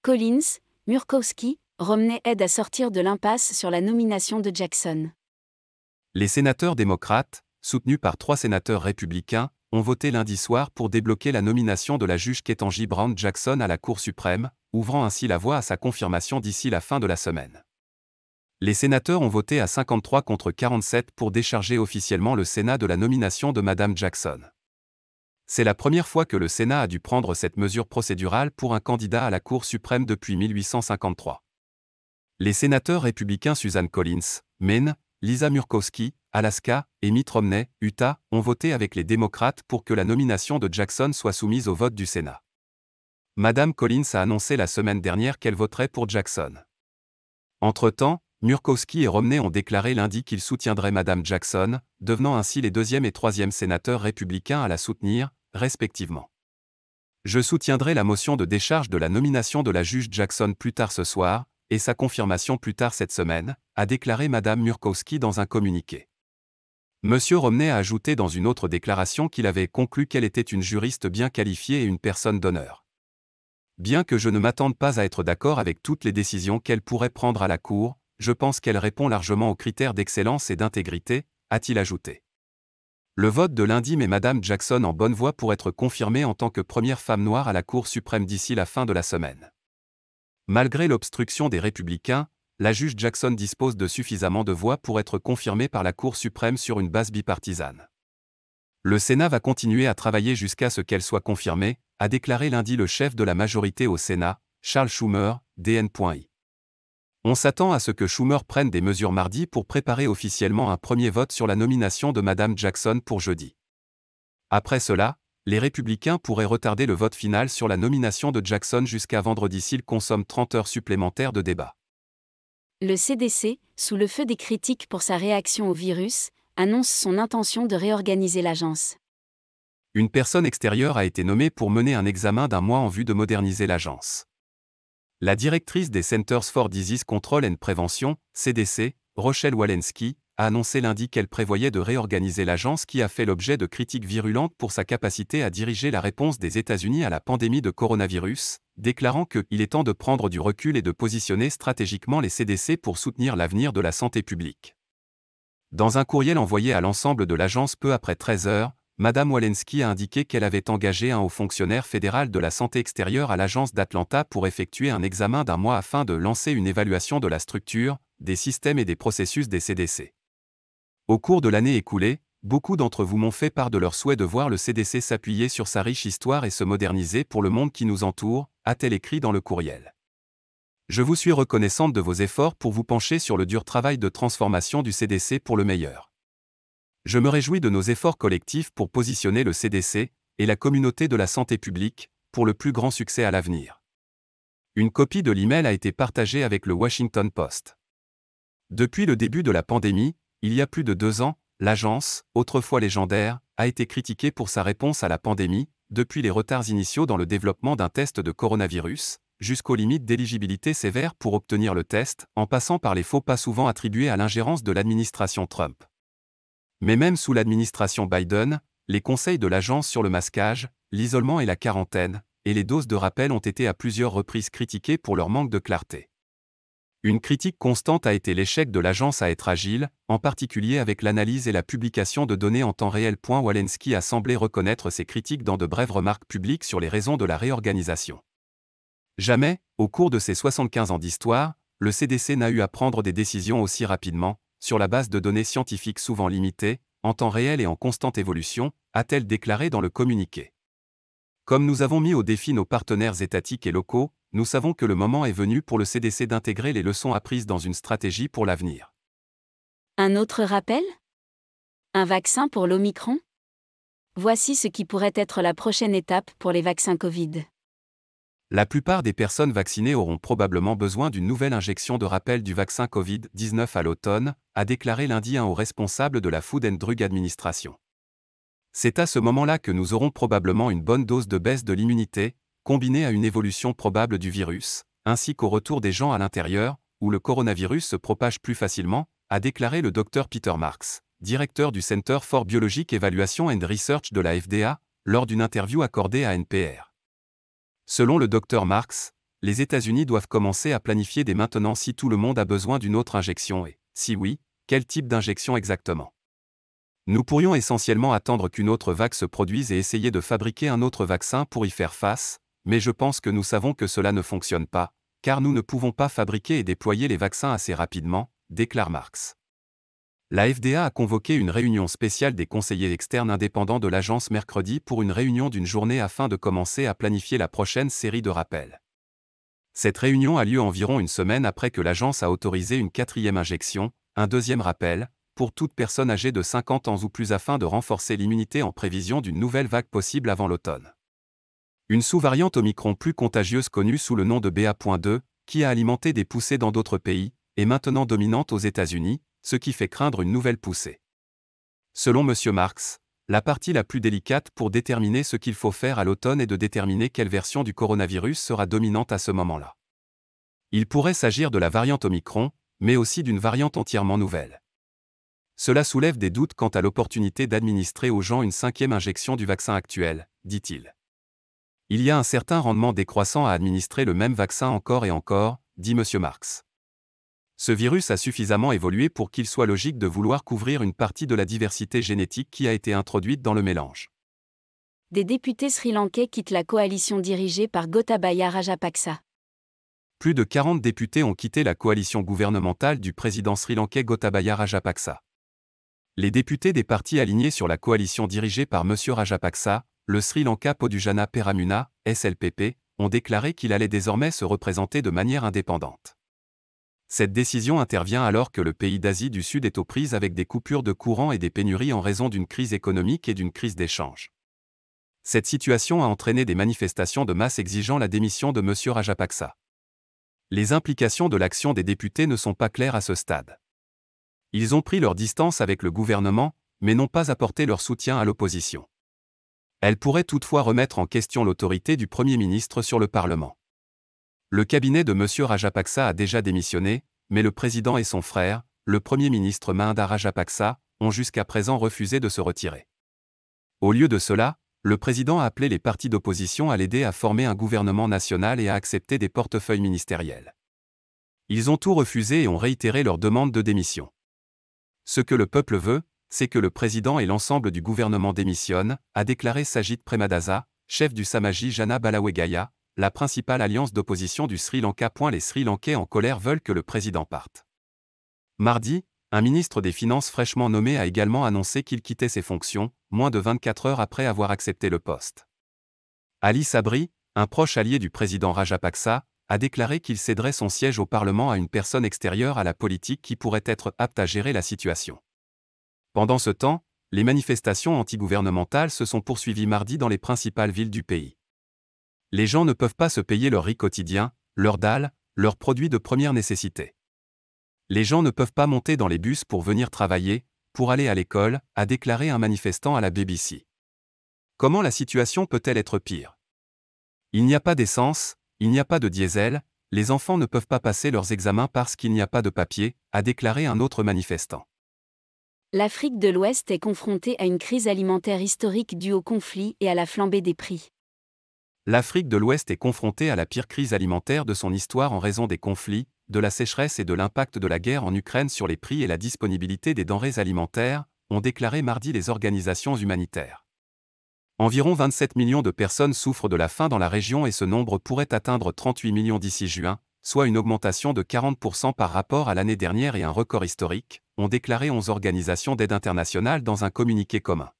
[SPEAKER 1] Collins, Murkowski, Romney aident à sortir de l'impasse sur la nomination de Jackson.
[SPEAKER 2] Les sénateurs démocrates, soutenus par 3 sénateurs républicains, ont voté lundi soir pour débloquer la nomination de la juge Ketanji Brown Jackson à la Cour suprême, ouvrant ainsi la voie à sa confirmation d'ici la fin de la semaine. Les sénateurs ont voté à 53 contre 47 pour décharger officiellement le Sénat de la nomination de Mme Jackson. C'est la première fois que le Sénat a dû prendre cette mesure procédurale pour un candidat à la Cour suprême depuis 1853. Les sénateurs républicains Susan Collins, Maine, Lisa Murkowski, Alaska, et Mitt Romney, Utah, ont voté avec les démocrates pour que la nomination de Jackson soit soumise au vote du Sénat. Mme Collins a annoncé la semaine dernière qu'elle voterait pour Jackson. Entre-temps, Murkowski et Romney ont déclaré lundi qu'ils soutiendraient Mme Jackson, devenant ainsi les 2e et 3e sénateurs républicains à la soutenir, respectivement. Je soutiendrai la motion de décharge de la nomination de la juge Jackson plus tard ce soir, et sa confirmation plus tard cette semaine, a déclaré Mme Murkowski dans un communiqué. M. Romney a ajouté dans une autre déclaration qu'il avait conclu qu'elle était une juriste bien qualifiée et une personne d'honneur. Bien que je ne m'attende pas à être d'accord avec toutes les décisions qu'elle pourrait prendre à la Cour, je pense qu'elle répond largement aux critères d'excellence et d'intégrité, a-t-il ajouté. Le vote de lundi met Mme Jackson en bonne voie pour être confirmée en tant que première femme noire à la Cour suprême d'ici la fin de la semaine. Malgré l'obstruction des républicains, la juge Jackson dispose de suffisamment de voix pour être confirmée par la Cour suprême sur une base bipartisane. Le Sénat va continuer à travailler jusqu'à ce qu'elle soit confirmée, a déclaré lundi le chef de la majorité au Sénat, Charles Schumer, DN.I. On s'attend à ce que Schumer prenne des mesures mardi pour préparer officiellement un premier vote sur la nomination de Mme Jackson pour jeudi. Après cela, les républicains pourraient retarder le vote final sur la nomination de Jackson jusqu'à vendredi s'ils consomment 30 heures supplémentaires de débat.
[SPEAKER 1] Le CDC, sous le feu des critiques pour sa réaction au virus, annonce son intention de réorganiser l'agence.
[SPEAKER 2] Une personne extérieure a été nommée pour mener un examen d'1 mois en vue de moderniser l'agence. La directrice des Centers for Disease Control and Prevention, CDC, Rochelle Walensky, a annoncé lundi qu'elle prévoyait de réorganiser l'agence qui a fait l'objet de critiques virulentes pour sa capacité à diriger la réponse des États-Unis à la pandémie de coronavirus, déclarant qu'il est temps de prendre du recul et de positionner stratégiquement les CDC pour soutenir l'avenir de la santé publique. Dans un courriel envoyé à l'ensemble de l'agence peu après 13 heures, Mme Walensky a indiqué qu'elle avait engagé un haut fonctionnaire fédéral de la santé extérieure à l'agence d'Atlanta pour effectuer un examen d'1 mois afin de lancer une évaluation de la structure, des systèmes et des processus des CDC. Au cours de l'année écoulée, beaucoup d'entre vous m'ont fait part de leur souhait de voir le CDC s'appuyer sur sa riche histoire et se moderniser pour le monde qui nous entoure, a-t-elle écrit dans le courriel. Je vous suis reconnaissante de vos efforts pour vous pencher sur le dur travail de transformation du CDC pour le meilleur. Je me réjouis de nos efforts collectifs pour positionner le CDC et la communauté de la santé publique pour le plus grand succès à l'avenir. Une copie de l'email a été partagée avec le Washington Post. Depuis le début de la pandémie, il y a plus de 2 ans, l'agence, autrefois légendaire, a été critiquée pour sa réponse à la pandémie, depuis les retards initiaux dans le développement d'un test de coronavirus, jusqu'aux limites d'éligibilité sévères pour obtenir le test, en passant par les faux pas souvent attribués à l'ingérence de l'administration Trump. Mais même sous l'administration Biden, les conseils de l'agence sur le masquage, l'isolement et la quarantaine, et les doses de rappel ont été à plusieurs reprises critiquées pour leur manque de clarté. Une critique constante a été l'échec de l'agence à être agile, en particulier avec l'analyse et la publication de données en temps réel. Walensky a semblé reconnaître ces critiques dans de brèves remarques publiques sur les raisons de la réorganisation. Jamais, au cours de ses 75 ans d'histoire, le CDC n'a eu à prendre des décisions aussi rapidement, sur la base de données scientifiques souvent limitées, en temps réel et en constante évolution, a-t-elle déclaré dans le communiqué. Comme nous avons mis au défi nos partenaires étatiques et locaux, nous savons que le moment est venu pour le CDC d'intégrer les leçons apprises dans une stratégie pour l'avenir.
[SPEAKER 1] Un autre rappel ? Un vaccin pour l'Omicron ? Voici ce qui pourrait être la prochaine étape pour les vaccins Covid.
[SPEAKER 2] La plupart des personnes vaccinées auront probablement besoin d'une nouvelle injection de rappel du vaccin Covid-19 à l'automne, a déclaré lundi un haut responsable de la Food and Drug Administration. C'est à ce moment-là que nous aurons probablement une bonne dose de baisse de l'immunité, combinée à une évolution probable du virus, ainsi qu'au retour des gens à l'intérieur, où le coronavirus se propage plus facilement, a déclaré le Dr Peter Marks, directeur du Center for Biologic Evaluation and Research de la FDA, lors d'une interview accordée à NPR. Selon le Dr Marks, les États-Unis doivent commencer à planifier dès maintenant si tout le monde a besoin d'une autre injection et, si oui, quel type d'injection exactement. Nous pourrions essentiellement attendre qu'une autre vague se produise et essayer de fabriquer un autre vaccin pour y faire face, mais je pense que nous savons que cela ne fonctionne pas, car nous ne pouvons pas fabriquer et déployer les vaccins assez rapidement, déclare Marks. La FDA a convoqué une réunion spéciale des conseillers externes indépendants de l'agence mercredi pour une réunion d'une journée afin de commencer à planifier la prochaine série de rappels. Cette réunion a lieu environ une semaine après que l'agence a autorisé une 4e injection, un 2e rappel, pour toute personne âgée de 50 ans ou plus afin de renforcer l'immunité en prévision d'une nouvelle vague possible avant l'automne. Une sous-variante Omicron plus contagieuse connue sous le nom de BA.2, qui a alimenté des poussées dans d'autres pays, est maintenant dominante aux États-Unis, ce qui fait craindre une nouvelle poussée. Selon M. Marks, la partie la plus délicate pour déterminer ce qu'il faut faire à l'automne est de déterminer quelle version du coronavirus sera dominante à ce moment-là. Il pourrait s'agir de la variante Omicron, mais aussi d'une variante entièrement nouvelle. Cela soulève des doutes quant à l'opportunité d'administrer aux gens une 5e injection du vaccin actuel, dit-il. Il y a un certain rendement décroissant à administrer le même vaccin encore et encore, dit M. Marks. Ce virus a suffisamment évolué pour qu'il soit logique de vouloir couvrir une partie de la diversité génétique qui a été introduite dans le mélange.
[SPEAKER 1] Des députés sri-lankais quittent la coalition dirigée par Gotabaya Rajapaksa.
[SPEAKER 2] Plus de 40 députés ont quitté la coalition gouvernementale du président sri-lankais Gotabaya Rajapaksa. Les députés des partis alignés sur la coalition dirigée par M. Rajapaksa, le Sri Lanka Podujana Peramuna, SLPP, ont déclaré qu'il allait désormais se représenter de manière indépendante. Cette décision intervient alors que le pays d'Asie du Sud est aux prises avec des coupures de courant et des pénuries en raison d'une crise économique et d'une crise d'échange. Cette situation a entraîné des manifestations de masse exigeant la démission de M. Rajapaksa. Les implications de l'action des députés ne sont pas claires à ce stade. Ils ont pris leur distance avec le gouvernement, mais n'ont pas apporté leur soutien à l'opposition. Elle pourrait toutefois remettre en question l'autorité du Premier ministre sur le Parlement. Le cabinet de M. Rajapaksa a déjà démissionné, mais le président et son frère, le Premier ministre Mahinda Rajapaksa, ont jusqu'à présent refusé de se retirer. Au lieu de cela, le président a appelé les partis d'opposition à l'aider à former un gouvernement national et à accepter des portefeuilles ministériels. Ils ont tout refusé et ont réitéré leur demande de démission. Ce que le peuple veut, c'est que le président et l'ensemble du gouvernement démissionnent, a déclaré Sajid Premadasa, chef du Samaji Jana Balawegaya, la principale alliance d'opposition du Sri Lanka. Les Sri Lankais en colère veulent que le président parte. Mardi, un ministre des Finances fraîchement nommé a également annoncé qu'il quittait ses fonctions, moins de 24 heures après avoir accepté le poste. Ali Sabri, un proche allié du président Rajapaksa, a déclaré qu'il céderait son siège au Parlement à une personne extérieure à la politique qui pourrait être apte à gérer la situation. Pendant ce temps, les manifestations antigouvernementales se sont poursuivies mardi dans les principales villes du pays. Les gens ne peuvent pas se payer leur riz quotidien, leurs dalles, leurs produits de première nécessité. Les gens ne peuvent pas monter dans les bus pour venir travailler, pour aller à l'école, a déclaré un manifestant à la BBC. Comment la situation peut-elle être pire? Il n'y a pas d'essence, il n'y a pas de diesel, les enfants ne peuvent pas passer leurs examens parce qu'il n'y a pas de papier, a déclaré un autre manifestant.
[SPEAKER 1] L'Afrique de l'Ouest est confrontée à une crise alimentaire historique due au conflit et à la flambée des prix.
[SPEAKER 2] L'Afrique de l'Ouest est confrontée à la pire crise alimentaire de son histoire en raison des conflits, de la sécheresse et de l'impact de la guerre en Ukraine sur les prix et la disponibilité des denrées alimentaires, ont déclaré mardi les organisations humanitaires. Environ 27 millions de personnes souffrent de la faim dans la région et ce nombre pourrait atteindre 38 millions d'ici juin, soit une augmentation de 40% par rapport à l'année dernière et un record historique, ont déclaré 11 organisations d'aide internationale dans un communiqué commun.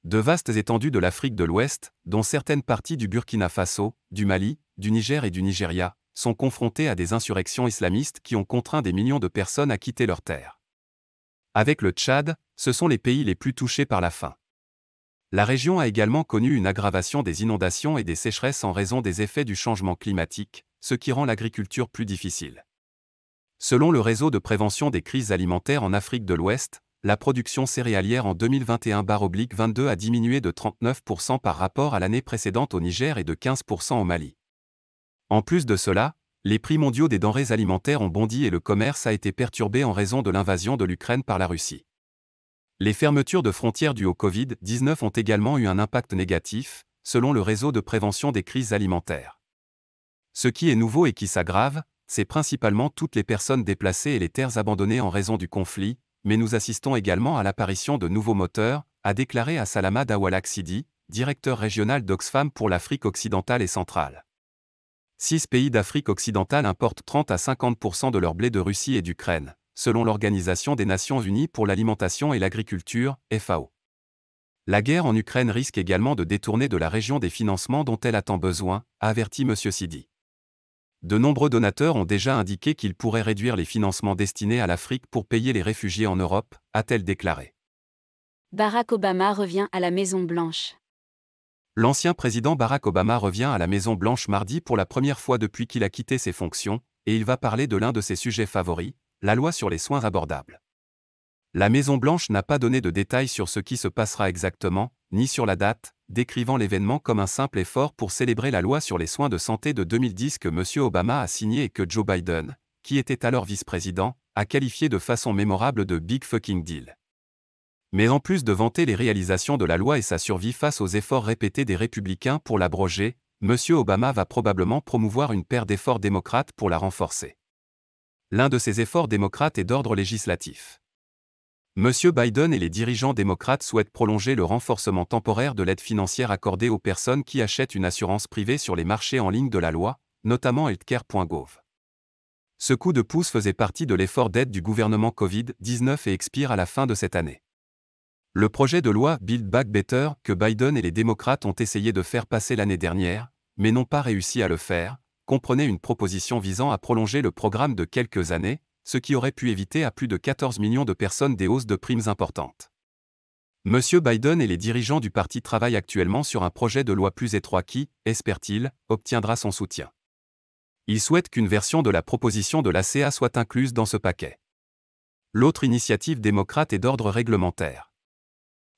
[SPEAKER 2] De vastes étendues de l'Afrique de l'Ouest, dont certaines parties du Burkina Faso, du Mali, du Niger et du Nigeria, sont confrontées à des insurrections islamistes qui ont contraint des millions de personnes à quitter leurs terres. Avec le Tchad, ce sont les pays les plus touchés par la faim. La région a également connu une aggravation des inondations et des sécheresses en raison des effets du changement climatique, ce qui rend l'agriculture plus difficile. Selon le réseau de prévention des crises alimentaires en Afrique de l'Ouest, la production céréalière en 2021-22 a diminué de 39% par rapport à l'année précédente au Niger et de 15% au Mali. En plus de cela, les prix mondiaux des denrées alimentaires ont bondi et le commerce a été perturbé en raison de l'invasion de l'Ukraine par la Russie. Les fermetures de frontières dues au Covid-19 ont également eu un impact négatif, selon le réseau de prévention des crises alimentaires. Ce qui est nouveau et qui s'aggrave, c'est principalement toutes les personnes déplacées et les terres abandonnées en raison du conflit, mais nous assistons également à l'apparition de nouveaux moteurs, a déclaré Assalama Dawalak Sidi, directeur régional d'Oxfam pour l'Afrique occidentale et centrale. 6 pays d'Afrique occidentale importent 30 à 50% de leur blé de Russie et d'Ukraine, selon l'Organisation des Nations Unies pour l'alimentation et l'agriculture, FAO. La guerre en Ukraine risque également de détourner de la région des financements dont elle a tant besoin, a averti M. Sidi. De nombreux donateurs ont déjà indiqué qu'ils pourraient réduire les financements destinés à l'Afrique pour payer les réfugiés en Europe, a-t-elle déclaré.
[SPEAKER 1] Barack Obama revient à la Maison-Blanche.
[SPEAKER 2] L'ancien président Barack Obama revient à la Maison-Blanche mardi pour la première fois depuis qu'il a quitté ses fonctions, et il va parler de l'un de ses sujets favoris, la loi sur les soins abordables. La Maison-Blanche n'a pas donné de détails sur ce qui se passera exactement, ni sur la date, décrivant l'événement comme un simple effort pour célébrer la loi sur les soins de santé de 2010 que M. Obama a signé et que Joe Biden, qui était alors vice-président, a qualifié de façon mémorable de « big fucking deal ». Mais en plus de vanter les réalisations de la loi et sa survie face aux efforts répétés des républicains pour l'abroger, M. Obama va probablement promouvoir une paire d'efforts démocrates pour la renforcer. L'un de ces efforts démocrates est d'ordre législatif. M. Biden et les dirigeants démocrates souhaitent prolonger le renforcement temporaire de l'aide financière accordée aux personnes qui achètent une assurance privée sur les marchés en ligne de la loi, notamment healthcare.gov. Ce coup de pouce faisait partie de l'effort d'aide du gouvernement Covid-19 et expire à la fin de cette année. Le projet de loi Build Back Better que Biden et les démocrates ont essayé de faire passer l'année dernière, mais n'ont pas réussi à le faire, comprenait une proposition visant à prolonger le programme de quelques années, ce qui aurait pu éviter à plus de 14 millions de personnes des hausses de primes importantes. M. Biden et les dirigeants du parti travaillent actuellement sur un projet de loi plus étroit qui, espère-t-il, obtiendra son soutien. Ils souhaitent qu'une version de la proposition de l'ACA soit incluse dans ce paquet. L'autre initiative démocrate est d'ordre réglementaire.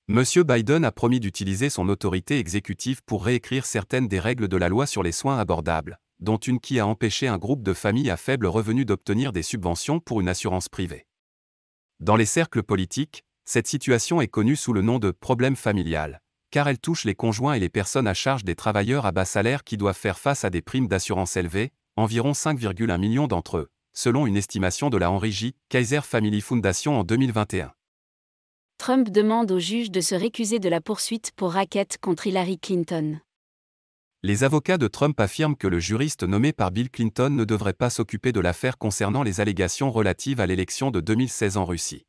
[SPEAKER 2] M. Biden a promis d'utiliser son autorité exécutive pour réécrire certaines des règles de la loi sur les soins abordables, dont une qui a empêché un groupe de familles à faible revenu d'obtenir des subventions pour une assurance privée. Dans les cercles politiques, cette situation est connue sous le nom de « problème familial », car elle touche les conjoints et les personnes à charge des travailleurs à bas salaire qui doivent faire face à des primes d'assurance élevées, environ 5,1 millions d'entre eux, selon une estimation de la Henry J. Kaiser Family Foundation en 2021.
[SPEAKER 1] Trump demande aux juges de se récuser de la poursuite pour racket contre Hillary Clinton.
[SPEAKER 2] Les avocats de Trump affirment que le juriste nommé par Bill Clinton ne devrait pas s'occuper de l'affaire concernant les allégations relatives à l'élection de 2016 en Russie.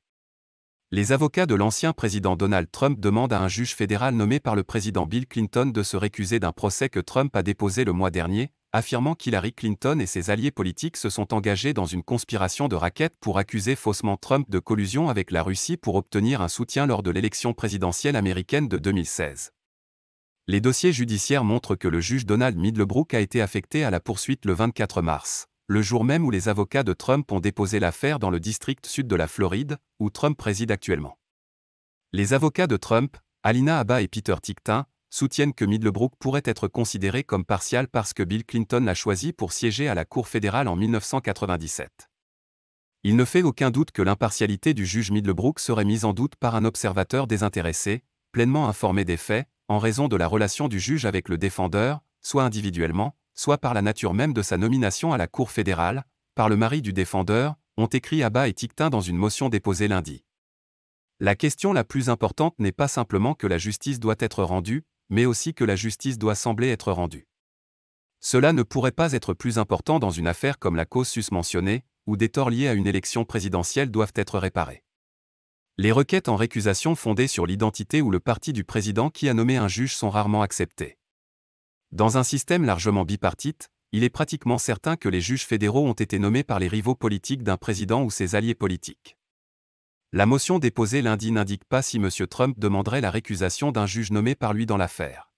[SPEAKER 2] Les avocats de l'ancien président Donald Trump demandent à un juge fédéral nommé par le président Bill Clinton de se récuser d'un procès que Trump a déposé le mois dernier, affirmant qu'Hillary Clinton et ses alliés politiques se sont engagés dans une conspiration de racket pour accuser faussement Trump de collusion avec la Russie pour obtenir un soutien lors de l'élection présidentielle américaine de 2016. Les dossiers judiciaires montrent que le juge Donald Middlebrook a été affecté à la poursuite le 24 mars, le jour même où les avocats de Trump ont déposé l'affaire dans le district sud de la Floride, où Trump réside actuellement. Les avocats de Trump, Alina Habba et Peter Ticktin, soutiennent que Middlebrook pourrait être considéré comme partial parce que Bill Clinton l'a choisi pour siéger à la Cour fédérale en 1997. Il ne fait aucun doute que l'impartialité du juge Middlebrook serait mise en doute par un observateur désintéressé, pleinement informé des faits, en raison de la relation du juge avec le défendeur, soit individuellement, soit par la nature même de sa nomination à la Cour fédérale, par le mari du défendeur, ont écrit Habba et Ticktin dans une motion déposée lundi. La question la plus importante n'est pas simplement que la justice doit être rendue, mais aussi que la justice doit sembler être rendue. Cela ne pourrait pas être plus important dans une affaire comme la cause susmentionnée, où des torts liés à une élection présidentielle doivent être réparés. Les requêtes en récusation fondées sur l'identité ou le parti du président qui a nommé un juge sont rarement acceptées. Dans un système largement bipartite, il est pratiquement certain que les juges fédéraux ont été nommés par les rivaux politiques d'un président ou ses alliés politiques. La motion déposée lundi n'indique pas si M. Trump demanderait la récusation d'un juge nommé par lui dans l'affaire.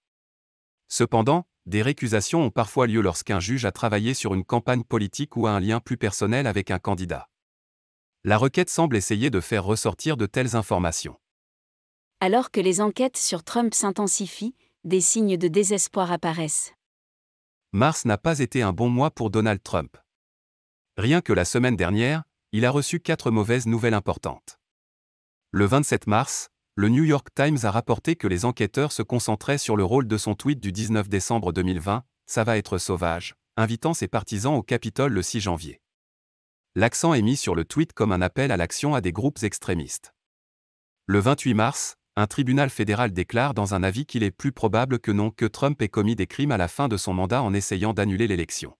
[SPEAKER 2] Cependant, des récusations ont parfois lieu lorsqu'un juge a travaillé sur une campagne politique ou a un lien plus personnel avec un candidat. La requête semble essayer de faire ressortir de telles informations.
[SPEAKER 1] Alors que les enquêtes sur Trump s'intensifient, des signes de désespoir apparaissent.
[SPEAKER 2] Mars n'a pas été un bon mois pour Donald Trump. Rien que la semaine dernière, il a reçu 4 mauvaises nouvelles importantes. Le 27 mars, le New York Times a rapporté que les enquêteurs se concentraient sur le rôle de son tweet du 19 décembre 2020, « Ça va être sauvage », invitant ses partisans au Capitole le 6 janvier. L'accent est mis sur le tweet comme un appel à l'action à des groupes extrémistes. Le 28 mars, un tribunal fédéral déclare dans un avis qu'il est plus probable que non que Trump ait commis des crimes à la fin de son mandat en essayant d'annuler l'élection.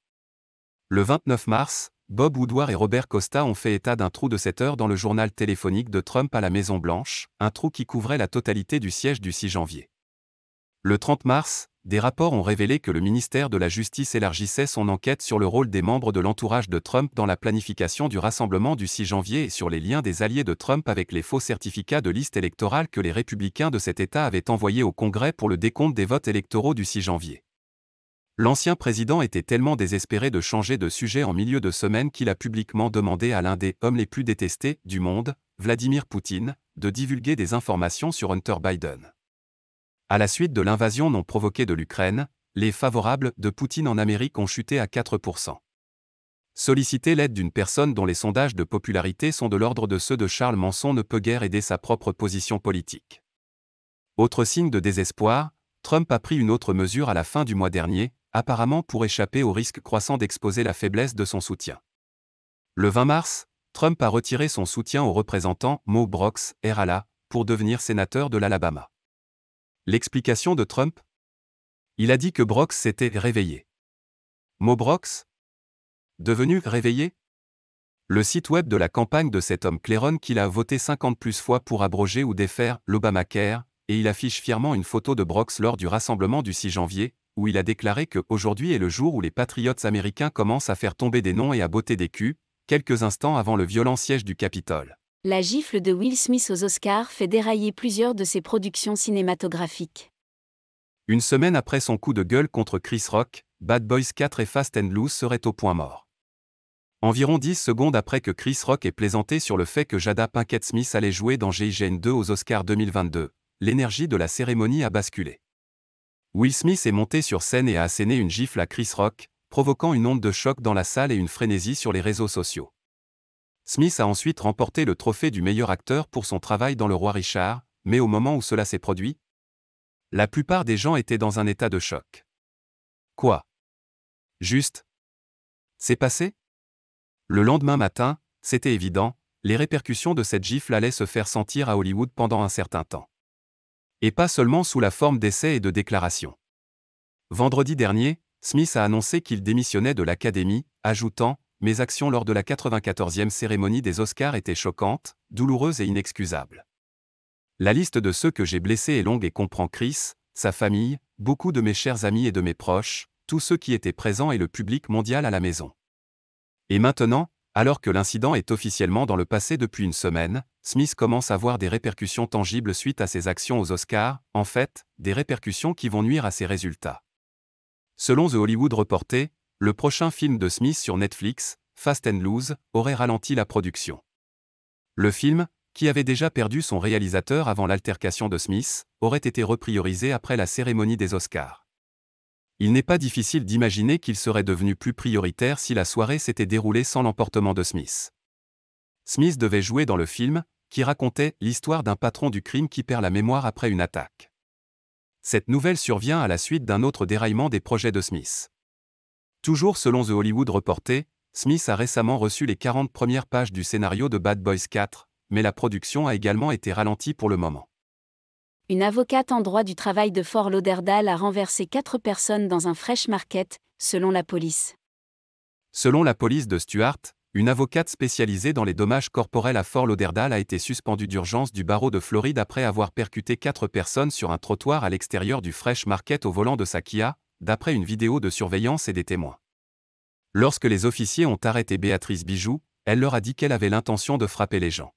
[SPEAKER 2] Le 29 mars, Bob Woodward et Robert Costa ont fait état d'un trou de 7 heures dans le journal téléphonique de Trump à la Maison-Blanche, un trou qui couvrait la totalité du siège du 6 janvier. Le 30 mars, des rapports ont révélé que le ministère de la Justice élargissait son enquête sur le rôle des membres de l'entourage de Trump dans la planification du rassemblement du 6 janvier et sur les liens des alliés de Trump avec les faux certificats de liste électorale que les républicains de cet État avaient envoyés au Congrès pour le décompte des votes électoraux du 6 janvier. L'ancien président était tellement désespéré de changer de sujet en milieu de semaine qu'il a publiquement demandé à l'un des hommes les plus détestés du monde, Vladimir Poutine, de divulguer des informations sur Hunter Biden. À la suite de l'invasion non provoquée de l'Ukraine, les favorables de Poutine en Amérique ont chuté à 4%. Solliciter l'aide d'une personne dont les sondages de popularité sont de l'ordre de ceux de Charles Manson ne peut guère aider sa propre position politique. Autre signe de désespoir, Trump a pris une autre mesure à la fin du mois dernier, apparemment pour échapper au risque croissant d'exposer la faiblesse de son soutien. Le 20 mars, Trump a retiré son soutien au représentant Mo Brooks, RALA, pour devenir sénateur de l'Alabama. L'explication de Trump ? Il a dit que Brooks s'était réveillé. Mo Brooks ? Devenu réveillé ? Le site web de la campagne de cet homme claironne qu'il a voté 50 plus fois pour abroger ou défaire l'Obamacare, et il affiche fièrement une photo de Brooks lors du rassemblement du 6 janvier, où il a déclaré que aujourd'hui est le jour où les patriotes américains commencent à faire tomber des noms et à botter des culs, quelques instants avant le violent siège du Capitole.
[SPEAKER 1] La gifle de Will Smith aux Oscars fait dérailler plusieurs de ses productions cinématographiques.
[SPEAKER 2] Une semaine après son coup de gueule contre Chris Rock, Bad Boys 4 et Fast and Loose seraient au point mort. Environ 10 secondes après que Chris Rock ait plaisanté sur le fait que Jada Pinkett Smith allait jouer dans G.I. 2 aux Oscars 2022, l'énergie de la cérémonie a basculé. Will Smith est monté sur scène et a asséné une gifle à Chris Rock, provoquant une onde de choc dans la salle et une frénésie sur les réseaux sociaux. Smith a ensuite remporté le trophée du meilleur acteur pour son travail dans Le Roi Richard, mais au moment où cela s'est produit, la plupart des gens étaient dans un état de choc. Quoi ? Juste ? C'est passé ? Le lendemain matin, c'était évident, les répercussions de cette gifle allaient se faire sentir à Hollywood pendant un certain temps. Et pas seulement sous la forme d'essais et de déclarations. Vendredi dernier, Smith a annoncé qu'il démissionnait de l'Académie, ajoutant « Mes actions lors de la 94e cérémonie des Oscars étaient choquantes, douloureuses et inexcusables. La liste de ceux que j'ai blessés est longue et comprend Chris, sa famille, beaucoup de mes chers amis et de mes proches, tous ceux qui étaient présents et le public mondial à la maison. Et maintenant, alors que l'incident est officiellement dans le passé depuis une semaine, Smith commence à voir des répercussions tangibles suite à ses actions aux Oscars, en fait, des répercussions qui vont nuire à ses résultats. Selon The Hollywood Reporter, le prochain film de Smith sur Netflix, Fast and Loose, aurait ralenti la production. Le film, qui avait déjà perdu son réalisateur avant l'altercation de Smith, aurait été repriorisé après la cérémonie des Oscars. Il n'est pas difficile d'imaginer qu'il serait devenu plus prioritaire si la soirée s'était déroulée sans l'emportement de Smith. Smith devait jouer dans le film, qui racontait l'histoire d'un patron du crime qui perd la mémoire après une attaque. Cette nouvelle survient à la suite d'un autre déraillement des projets de Smith. Toujours selon The Hollywood Reporter, Smith a récemment reçu les 40 premières pages du scénario de Bad Boys 4, mais la production a également été ralentie pour le moment.
[SPEAKER 1] Une avocate en droit du travail de Fort Lauderdale a renversé 4 personnes dans un Fresh Market, selon la police.
[SPEAKER 2] Selon la police de Stuart, une avocate spécialisée dans les dommages corporels à Fort Lauderdale a été suspendue d'urgence du barreau de Floride après avoir percuté 4 personnes sur un trottoir à l'extérieur du Fresh Market au volant de sa Kia, d'après une vidéo de surveillance et des témoins. Lorsque les officiers ont arrêté Béatrice Bijoux, elle leur a dit qu'elle avait l'intention de frapper les gens.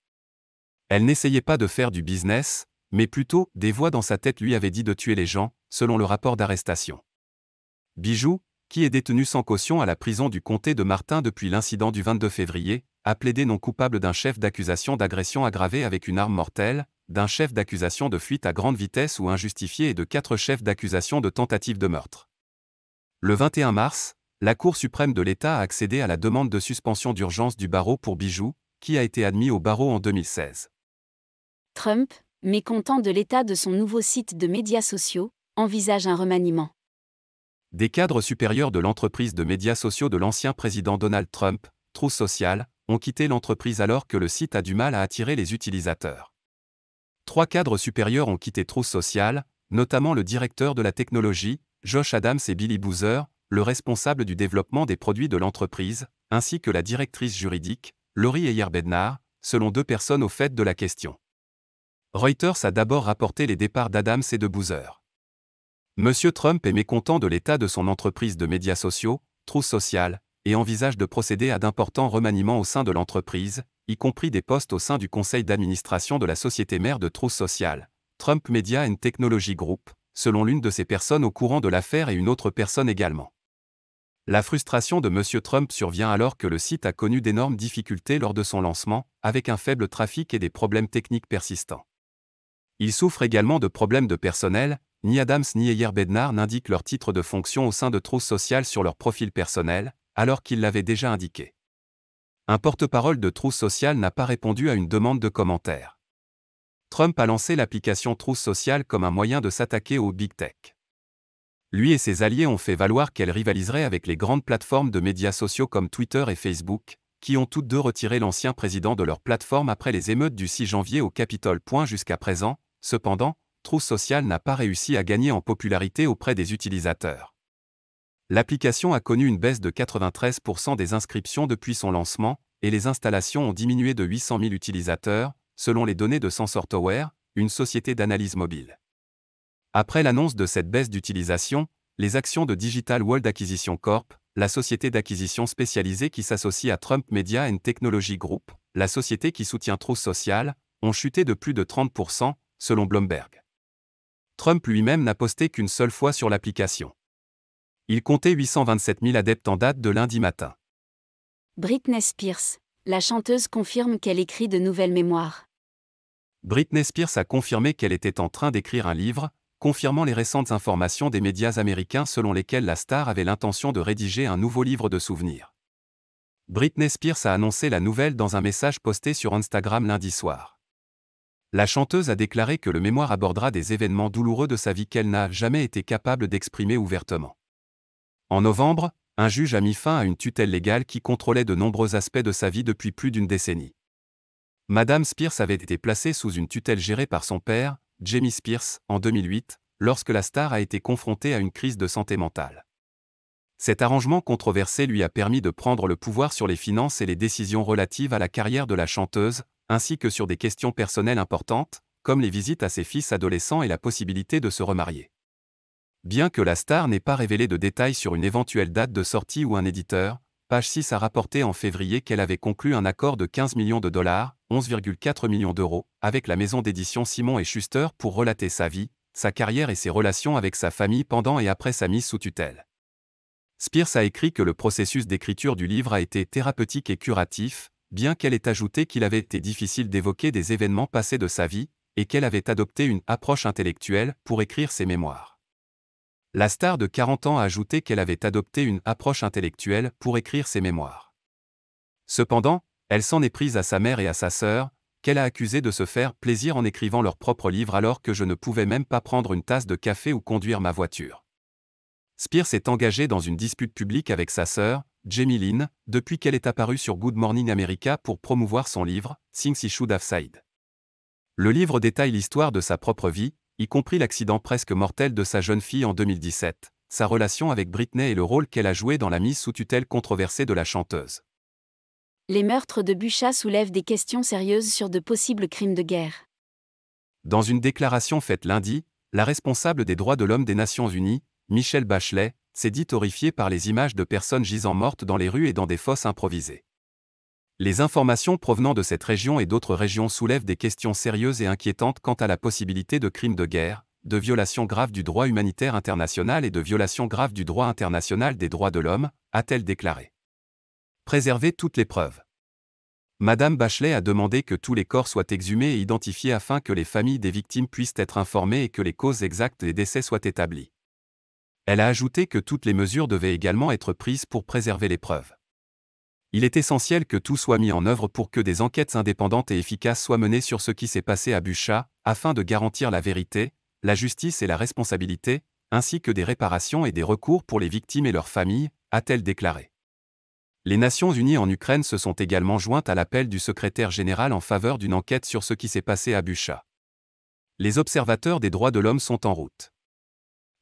[SPEAKER 2] Elle n'essayait pas de faire du business, mais plutôt, des voix dans sa tête lui avaient dit de tuer les gens, selon le rapport d'arrestation. Bijoux, qui est détenu sans caution à la prison du comté de Martin depuis l'incident du 22 février, a plaidé non coupable d'un chef d'accusation d'agression aggravée avec une arme mortelle, d'un chef d'accusation de fuite à grande vitesse ou injustifiée et de 4 chefs d'accusation de tentative de meurtre. Le 21 mars, la Cour suprême de l'État a accédé à la demande de suspension d'urgence du barreau pour Bijoux, qui a été admis au barreau en 2016.
[SPEAKER 1] Trump, mécontent de l'état de son nouveau site de médias sociaux, envisage un remaniement.
[SPEAKER 2] Des cadres supérieurs de l'entreprise de médias sociaux de l'ancien président Donald Trump, Truth Social, ont quitté l'entreprise alors que le site a du mal à attirer les utilisateurs. 3 cadres supérieurs ont quitté Truth Social, notamment le directeur de la technologie, Josh Adams et Billy Boozer, le responsable du développement des produits de l'entreprise, ainsi que la directrice juridique, Lori Eyre-Bednar, selon 2 personnes au fait de la question. Reuters a d'abord rapporté les départs d'Adams et de Boozer. Monsieur Trump est mécontent de l'état de son entreprise de médias sociaux, Truth Social, et envisage de procéder à d'importants remaniements au sein de l'entreprise, y compris des postes au sein du conseil d'administration de la société mère de Truth Social, Trump Media and Technology Group, selon l'une de ces personnes au courant de l'affaire et une autre personne également. La frustration de Monsieur Trump survient alors que le site a connu d'énormes difficultés lors de son lancement, avec un faible trafic et des problèmes techniques persistants. Il souffre également de problèmes de personnel, ni Adams ni Eyre-Bednar n'indiquent leur titre de fonction au sein de Truth Social sur leur profil personnel, alors qu'ils l'avaient déjà indiqué. Un porte-parole de Truth Social n'a pas répondu à une demande de commentaire. Trump a lancé l'application Truth Social comme un moyen de s'attaquer aux Big Tech. Lui et ses alliés ont fait valoir qu'elle rivaliserait avec les grandes plateformes de médias sociaux comme Twitter et Facebook, qui ont toutes deux retiré l'ancien président de leur plateforme après les émeutes du 6 janvier au Capitole. Jusqu'à présent, cependant, Truth Social n'a pas réussi à gagner en popularité auprès des utilisateurs. L'application a connu une baisse de 93% des inscriptions depuis son lancement, et les installations ont diminué de 800 000 utilisateurs, selon les données de Sensor Tower, une société d'analyse mobile. Après l'annonce de cette baisse d'utilisation, les actions de Digital World Acquisition Corp., la société d'acquisition spécialisée qui s'associe à Trump Media and Technology Group, la société qui soutient Truth Social, ont chuté de plus de 30%, selon Bloomberg. Trump lui-même n'a posté qu'une seule fois sur l'application. Il comptait 827 000 adeptes en date de lundi matin.
[SPEAKER 1] Britney Spears, la chanteuse confirme qu'elle écrit de nouvelles mémoires.
[SPEAKER 2] Britney Spears a confirmé qu'elle était en train d'écrire un livre, confirmant les récentes informations des médias américains selon lesquelles la star avait l'intention de rédiger un nouveau livre de souvenirs. Britney Spears a annoncé la nouvelle dans un message posté sur Instagram lundi soir. La chanteuse a déclaré que le mémoire abordera des événements douloureux de sa vie qu'elle n'a jamais été capable d'exprimer ouvertement. En novembre, un juge a mis fin à une tutelle légale qui contrôlait de nombreux aspects de sa vie depuis plus d'une décennie. Madame Spears avait été placée sous une tutelle gérée par son père, Jamie Spears, en 2008, lorsque la star a été confrontée à une crise de santé mentale. Cet arrangement controversé lui a permis de prendre le pouvoir sur les finances et les décisions relatives à la carrière de la chanteuse, ainsi que sur des questions personnelles importantes, comme les visites à ses fils adolescents et la possibilité de se remarier. Bien que la star n'ait pas révélé de détails sur une éventuelle date de sortie ou un éditeur, Page 6 a rapporté en février qu'elle avait conclu un accord de 15 millions de dollars, 11,4 millions d'euros, avec la maison d'édition Simon & Schuster pour relater sa vie, sa carrière et ses relations avec sa famille pendant et après sa mise sous tutelle. Spears a écrit que le processus d'écriture du livre a été thérapeutique et curatif, bien qu'elle ait ajouté qu'il avait été difficile d'évoquer des événements passés de sa vie, et qu'elle avait adopté une approche intellectuelle pour écrire ses mémoires. La star de 40 ans a ajouté qu'elle avait adopté une approche intellectuelle pour écrire ses mémoires. Cependant, elle s'en est prise à sa mère et à sa sœur, qu'elle a accusées de se faire plaisir en écrivant leur propre livre alors que je ne pouvais même pas prendre une tasse de café ou conduire ma voiture. Spears est engagée dans une dispute publique avec sa sœur, Jamie Lynn, depuis qu'elle est apparue sur Good Morning America pour promouvoir son livre, Things I Should Have Said. Le livre détaille l'histoire de sa propre vie, y compris l'accident presque mortel de sa jeune fille en 2017, sa relation avec Britney et le rôle qu'elle a joué dans la mise sous tutelle controversée de la chanteuse.
[SPEAKER 1] Les meurtres de Bucha soulèvent des questions sérieuses sur de possibles crimes de guerre.
[SPEAKER 2] Dans une déclaration faite lundi, la responsable des droits de l'homme des Nations Unies, Michelle Bachelet, s'est dite horrifiée par les images de personnes gisant mortes dans les rues et dans des fosses improvisées. Les informations provenant de cette région et d'autres régions soulèvent des questions sérieuses et inquiétantes quant à la possibilité de crimes de guerre, de violations graves du droit humanitaire international et de violations graves du droit international des droits de l'homme, a-t-elle déclaré. Préserver toutes les preuves. Madame Bachelet a demandé que tous les corps soient exhumés et identifiés afin que les familles des victimes puissent être informées et que les causes exactes des décès soient établies. Elle a ajouté que toutes les mesures devaient également être prises pour préserver les preuves. Il est essentiel que tout soit mis en œuvre pour que des enquêtes indépendantes et efficaces soient menées sur ce qui s'est passé à Bucha, afin de garantir la vérité, la justice et la responsabilité, ainsi que des réparations et des recours pour les victimes et leurs familles, a-t-elle déclaré. Les Nations Unies en Ukraine se sont également jointes à l'appel du secrétaire général en faveur d'une enquête sur ce qui s'est passé à Bucha. Les observateurs des droits de l'homme sont en route.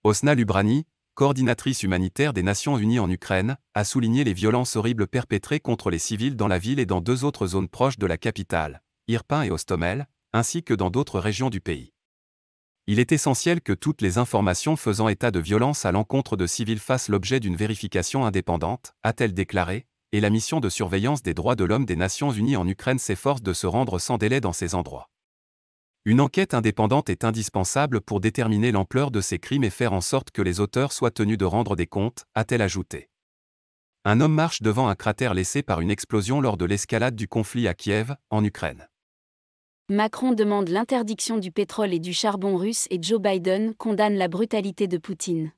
[SPEAKER 2] Osna Lubrani, coordinatrice humanitaire des Nations Unies en Ukraine, a souligné les violences horribles perpétrées contre les civils dans la ville et dans deux autres zones proches de la capitale, Irpin et Hostomel, ainsi que dans d'autres régions du pays. Il est essentiel que toutes les informations faisant état de violence à l'encontre de civils fassent l'objet d'une vérification indépendante, a-t-elle déclaré, et la mission de surveillance des droits de l'homme des Nations Unies en Ukraine s'efforce de se rendre sans délai dans ces endroits. Une enquête indépendante est indispensable pour déterminer l'ampleur de ces crimes et faire en sorte que les auteurs soient tenus de rendre des comptes, a-t-elle ajouté. Un homme marche devant un cratère laissé par une explosion lors de l'escalade du conflit à Kiev, en Ukraine.
[SPEAKER 1] Macron demande l'interdiction du pétrole et du charbon russe et Joe Biden condamne la brutalité de Poutine.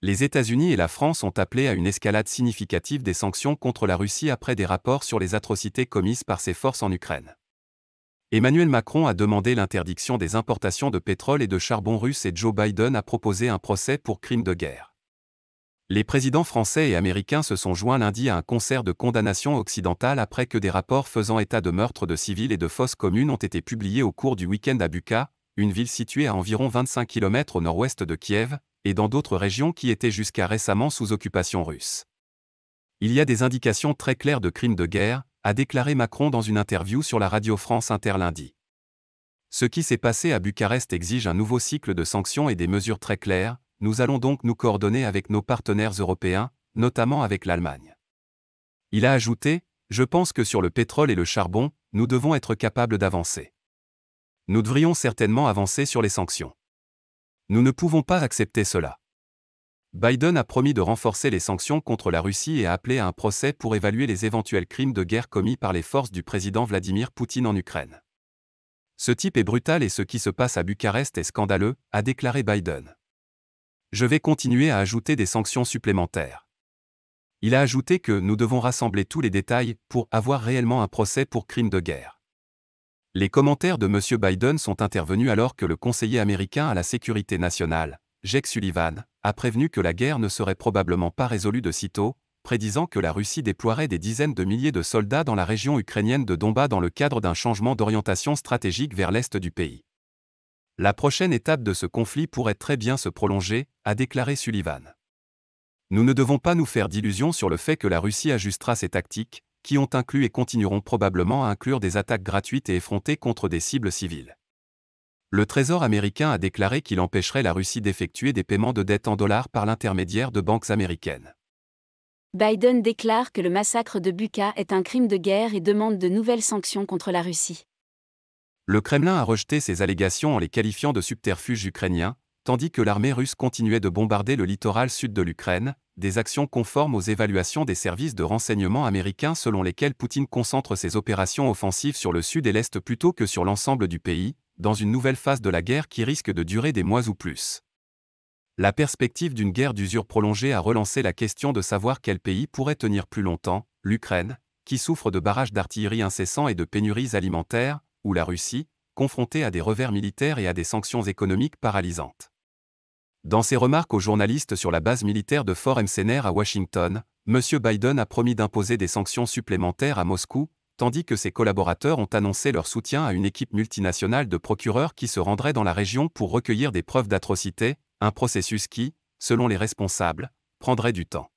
[SPEAKER 2] Les États-Unis et la France ont appelé à une escalade significative des sanctions contre la Russie après des rapports sur les atrocités commises par ses forces en Ukraine. Emmanuel Macron a demandé l'interdiction des importations de pétrole et de charbon russe et Joe Biden a proposé un procès pour crimes de guerre. Les présidents français et américains se sont joints lundi à un concert de condamnation occidentale après que des rapports faisant état de meurtres de civils et de fosses communes ont été publiés au cours du week-end à Bucha, une ville située à environ 25 km au nord-ouest de Kiev, et dans d'autres régions qui étaient jusqu'à récemment sous occupation russe. Il y a des indications très claires de crimes de guerre, a déclaré Macron dans une interview sur la radio France Inter lundi. Ce qui s'est passé à Bucarest exige un nouveau cycle de sanctions et des mesures très claires, nous allons donc nous coordonner avec nos partenaires européens, notamment avec l'Allemagne. Il a ajouté, je pense que sur le pétrole et le charbon, nous devons être capables d'avancer. Nous devrions certainement avancer sur les sanctions. Nous ne pouvons pas accepter cela. Biden a promis de renforcer les sanctions contre la Russie et a appelé à un procès pour évaluer les éventuels crimes de guerre commis par les forces du président Vladimir Poutine en Ukraine. Ce type est brutal et ce qui se passe à Bucarest est scandaleux, a déclaré Biden. Je vais continuer à ajouter des sanctions supplémentaires. Il a ajouté que nous devons rassembler tous les détails pour avoir réellement un procès pour crimes de guerre. Les commentaires de M. Biden sont intervenus alors que le conseiller américain à la sécurité nationale, Jake Sullivan, a prévenu que la guerre ne serait probablement pas résolue de sitôt, prédisant que la Russie déploierait des dizaines de milliers de soldats dans la région ukrainienne de Donbas dans le cadre d'un changement d'orientation stratégique vers l'est du pays. La prochaine étape de ce conflit pourrait très bien se prolonger, a déclaré Sullivan. Nous ne devons pas nous faire d'illusions sur le fait que la Russie ajustera ses tactiques, qui ont inclus et continueront probablement à inclure des attaques gratuites et effrontées contre des cibles civiles. Le Trésor américain a déclaré qu'il empêcherait la Russie d'effectuer des paiements de dette en dollars par l'intermédiaire de banques américaines.
[SPEAKER 1] Biden déclare que le massacre de Bucha est un crime de guerre et demande de nouvelles sanctions contre la Russie.
[SPEAKER 2] Le Kremlin a rejeté ces allégations en les qualifiant de subterfuges ukrainiens, tandis que l'armée russe continuait de bombarder le littoral sud de l'Ukraine, des actions conformes aux évaluations des services de renseignement américains selon lesquelles Poutine concentre ses opérations offensives sur le sud et l'est plutôt que sur l'ensemble du pays, dans une nouvelle phase de la guerre qui risque de durer des mois ou plus. La perspective d'une guerre d'usure prolongée a relancé la question de savoir quel pays pourrait tenir plus longtemps, l'Ukraine, qui souffre de barrages d'artillerie incessants et de pénuries alimentaires, ou la Russie, confrontée à des revers militaires et à des sanctions économiques paralysantes. Dans ses remarques aux journalistes sur la base militaire de Fort Mcnair à Washington, M. Biden a promis d'imposer des sanctions supplémentaires à Moscou, tandis que ses collaborateurs ont annoncé leur soutien à une équipe multinationale de procureurs qui se rendrait dans la région pour recueillir des preuves d'atrocité, un processus qui, selon les responsables, prendrait du temps.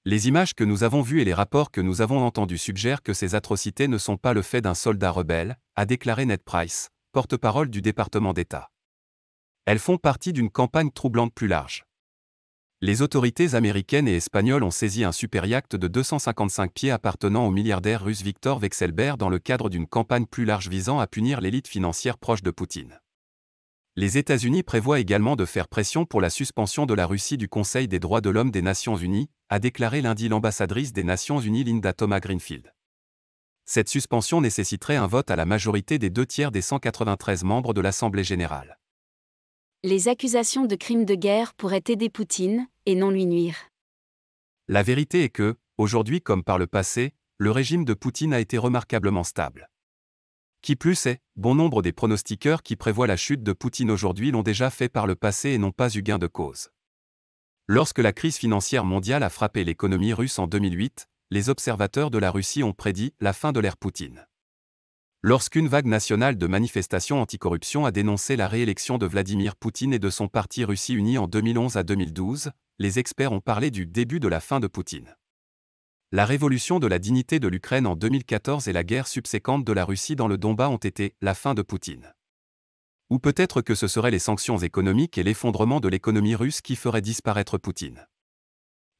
[SPEAKER 2] Les images que nous avons vues et les rapports que nous avons entendus suggèrent que ces atrocités ne sont pas le fait d'un soldat rebelle, a déclaré Ned Price, porte-parole du département d'État. Elles font partie d'une campagne troublante plus large. Les autorités américaines et espagnoles ont saisi un super-yacht de 255 pieds appartenant au milliardaire russe Viktor Vekselberg dans le cadre d'une campagne plus large visant à punir l'élite financière proche de Poutine. Les États-Unis prévoient également de faire pression pour la suspension de la Russie du Conseil des droits de l'homme des Nations Unies, a déclaré lundi l'ambassadrice des Nations Unies Linda Thomas-Greenfield. Cette suspension nécessiterait un vote à la majorité des 2/3 des 193 membres de l'Assemblée générale.
[SPEAKER 1] Les accusations de crimes de guerre pourraient aider Poutine, et non lui nuire.
[SPEAKER 2] La vérité est que, aujourd'hui comme par le passé, le régime de Poutine a été remarquablement stable. Qui plus est, bon nombre des pronostiqueurs qui prévoient la chute de Poutine aujourd'hui l'ont déjà fait par le passé et n'ont pas eu gain de cause. Lorsque la crise financière mondiale a frappé l'économie russe en 2008, les observateurs de la Russie ont prédit la fin de l'ère Poutine. Lorsqu'une vague nationale de manifestations anticorruption a dénoncé la réélection de Vladimir Poutine et de son parti Russie Unie en 2011 à 2012, les experts ont parlé du début de la fin de Poutine. La révolution de la dignité de l'Ukraine en 2014 et la guerre subséquente de la Russie dans le Donbass ont été la fin de Poutine. Ou peut-être que ce seraient les sanctions économiques et l'effondrement de l'économie russe qui feraient disparaître Poutine.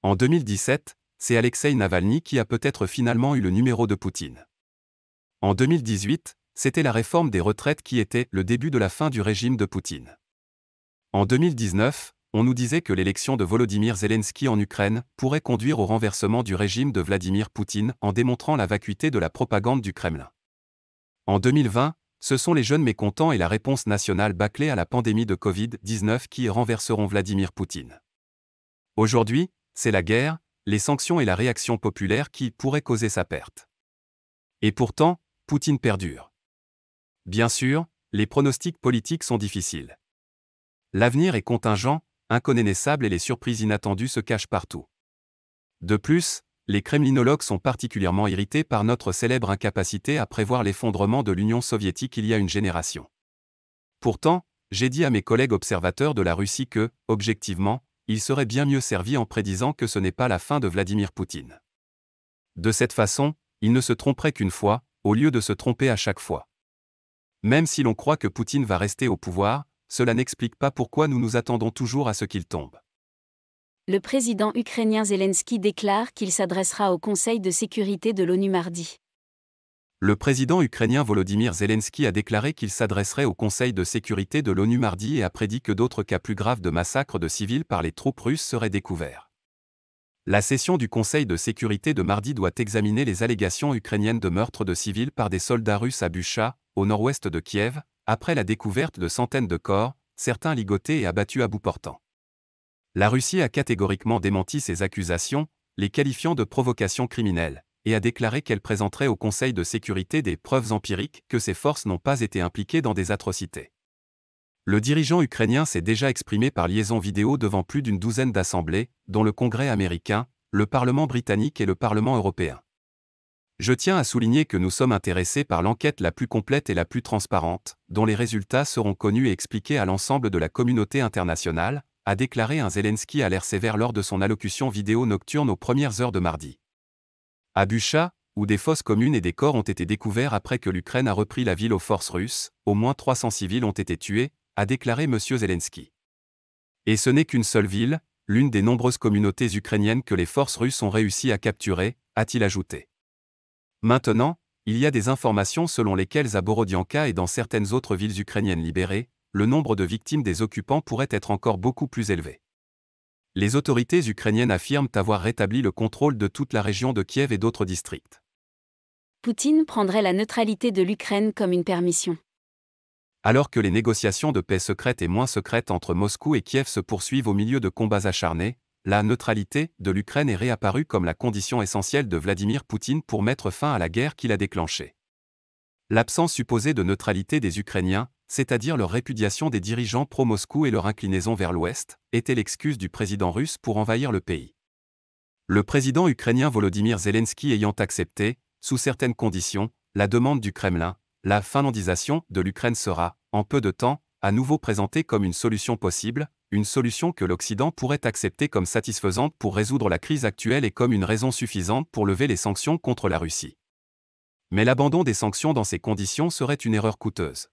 [SPEAKER 2] En 2017, c'est Alexeï Navalny qui a peut-être finalement eu le numéro de Poutine. En 2018, c'était la réforme des retraites qui était le début de la fin du régime de Poutine. En 2019, on nous disait que l'élection de Volodymyr Zelensky en Ukraine pourrait conduire au renversement du régime de Vladimir Poutine en démontrant la vacuité de la propagande du Kremlin. En 2020, ce sont les jeunes mécontents et la réponse nationale bâclée à la pandémie de Covid-19 qui renverseront Vladimir Poutine. Aujourd'hui, c'est la guerre, les sanctions et la réaction populaire qui pourraient causer sa perte. Et pourtant, Poutine perdure. Bien sûr, les pronostics politiques sont difficiles. L'avenir est contingent, inconnaissable et les surprises inattendues se cachent partout. De plus, les kremlinologues sont particulièrement irrités par notre célèbre incapacité à prévoir l'effondrement de l'Union soviétique il y a une génération. Pourtant, j'ai dit à mes collègues observateurs de la Russie que, objectivement, ils seraient bien mieux servis en prédisant que ce n'est pas la fin de Vladimir Poutine. De cette façon, ils ne se tromperaient qu'une fois, au lieu de se tromper à chaque fois. Même si l'on croit que Poutine va rester au pouvoir, cela n'explique pas pourquoi nous nous attendons toujours à ce qu'il tombe.
[SPEAKER 1] Le président ukrainien Zelensky déclare qu'il s'adressera au Conseil de sécurité de l'ONU mardi.
[SPEAKER 2] Le président ukrainien Volodymyr Zelensky a déclaré qu'il s'adresserait au Conseil de sécurité de l'ONU mardi et a prédit que d'autres cas plus graves de massacres de civils par les troupes russes seraient découverts. La session du Conseil de sécurité de mardi doit examiner les allégations ukrainiennes de meurtre de civils par des soldats russes à Bucha, au nord-ouest de Kiev, après la découverte de centaines de corps, certains ligotés et abattus à bout portant. La Russie a catégoriquement démenti ces accusations, les qualifiant de provocation criminelle, et a déclaré qu'elle présenterait au Conseil de sécurité des preuves empiriques que ses forces n'ont pas été impliquées dans des atrocités. Le dirigeant ukrainien s'est déjà exprimé par liaison vidéo devant plus d'une douzaine d'assemblées, dont le Congrès américain, le Parlement britannique et le Parlement européen. Je tiens à souligner que nous sommes intéressés par l'enquête la plus complète et la plus transparente, dont les résultats seront connus et expliqués à l'ensemble de la communauté internationale, a déclaré un Zelensky à l'air sévère lors de son allocution vidéo nocturne aux premières heures de mardi. À Bucha, où des fosses communes et des corps ont été découverts après que l'Ukraine a repris la ville aux forces russes, au moins 300 civils ont été tués, a déclaré M. Zelensky. Et ce n'est qu'une seule ville, l'une des nombreuses communautés ukrainiennes que les forces russes ont réussi à capturer, a-t-il ajouté. Maintenant, il y a des informations selon lesquelles à Borodianka et dans certaines autres villes ukrainiennes libérées, le nombre de victimes des occupants pourrait être encore beaucoup plus élevé. Les autorités ukrainiennes affirment avoir rétabli le contrôle de toute la région de Kiev et d'autres districts.
[SPEAKER 1] Poutine prendrait la neutralité de l'Ukraine comme une permission.
[SPEAKER 2] Alors que les négociations de paix secrètes et moins secrètes entre Moscou et Kiev se poursuivent au milieu de combats acharnés, la neutralité de l'Ukraine est réapparue comme la condition essentielle de Vladimir Poutine pour mettre fin à la guerre qu'il a déclenchée. L'absence supposée de neutralité des Ukrainiens, c'est-à-dire leur répudiation des dirigeants pro-Moscou et leur inclinaison vers l'Ouest, était l'excuse du président russe pour envahir le pays. Le président ukrainien Volodymyr Zelensky ayant accepté, sous certaines conditions, la demande du Kremlin, la finlandisation de l'Ukraine sera, en peu de temps, à nouveau présentée comme une solution possible, une solution que l'Occident pourrait accepter comme satisfaisante pour résoudre la crise actuelle et comme une raison suffisante pour lever les sanctions contre la Russie. Mais l'abandon des sanctions dans ces conditions serait une erreur coûteuse.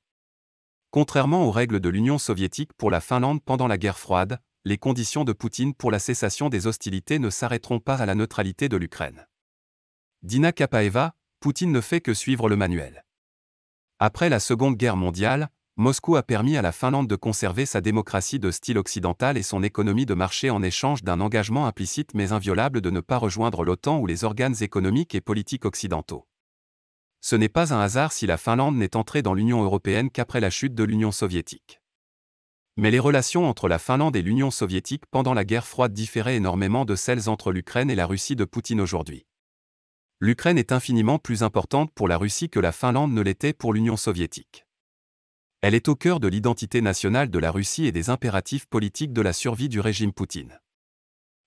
[SPEAKER 2] Contrairement aux règles de l'Union soviétique pour la Finlande pendant la guerre froide, les conditions de Poutine pour la cessation des hostilités ne s'arrêteront pas à la neutralité de l'Ukraine. Dina Kapaeva, Poutine ne fait que suivre le manuel. Après la Seconde Guerre mondiale, Moscou a permis à la Finlande de conserver sa démocratie de style occidental et son économie de marché en échange d'un engagement implicite mais inviolable de ne pas rejoindre l'OTAN ou les organes économiques et politiques occidentaux. Ce n'est pas un hasard si la Finlande n'est entrée dans l'Union européenne qu'après la chute de l'Union soviétique. Mais les relations entre la Finlande et l'Union soviétique pendant la guerre froide différaient énormément de celles entre l'Ukraine et la Russie de Poutine aujourd'hui. L'Ukraine est infiniment plus importante pour la Russie que la Finlande ne l'était pour l'Union soviétique. Elle est au cœur de l'identité nationale de la Russie et des impératifs politiques de la survie du régime Poutine.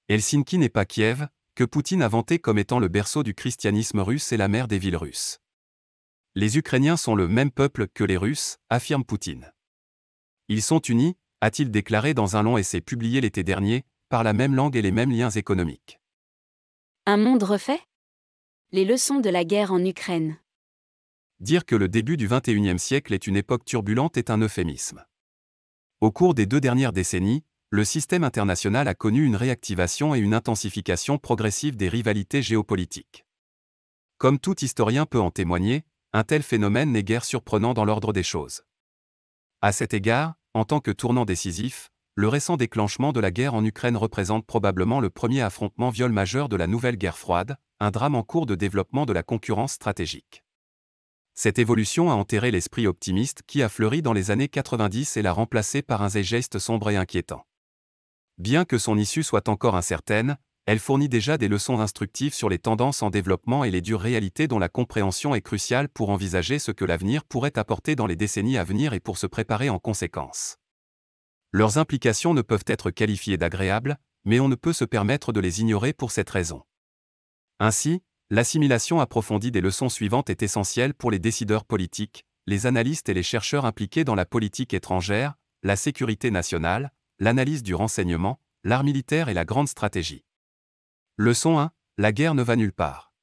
[SPEAKER 2] Helsinki n'est pas Kiev, que Poutine a vanté comme étant le berceau du christianisme russe et la mère des villes russes. Les Ukrainiens sont le même peuple que les Russes, affirme Poutine. Ils sont unis, a-t-il déclaré dans un long essai publié l'été dernier, par la même langue et les mêmes liens économiques.
[SPEAKER 1] Un monde refait ? Les leçons de la guerre en Ukraine.
[SPEAKER 2] Dire que le début du XXIe siècle est une époque turbulente est un euphémisme. Au cours des 2 dernières décennies, le système international a connu une réactivation et une intensification progressive des rivalités géopolitiques. Comme tout historien peut en témoigner, un tel phénomène n'est guère surprenant dans l'ordre des choses. À cet égard, en tant que tournant décisif, le récent déclenchement de la guerre en Ukraine représente probablement le premier affrontement viol majeur de la nouvelle guerre froide, un drame en cours de développement de la concurrence stratégique. Cette évolution a enterré l'esprit optimiste qui a fleuri dans les années 90 et l'a remplacé par un zeitgeist sombre et inquiétant. Bien que son issue soit encore incertaine, elle fournit déjà des leçons instructives sur les tendances en développement et les dures réalités dont la compréhension est cruciale pour envisager ce que l'avenir pourrait apporter dans les décennies à venir et pour se préparer en conséquence. Leurs implications ne peuvent être qualifiées d'agréables, mais on ne peut se permettre de les ignorer pour cette raison. Ainsi, l'assimilation approfondie des leçons suivantes est essentielle pour les décideurs politiques, les analystes et les chercheurs impliqués dans la politique étrangère, la sécurité nationale, l'analyse du renseignement, l'art militaire et la grande stratégie. Leçon 1. La guerre ne va nulle part.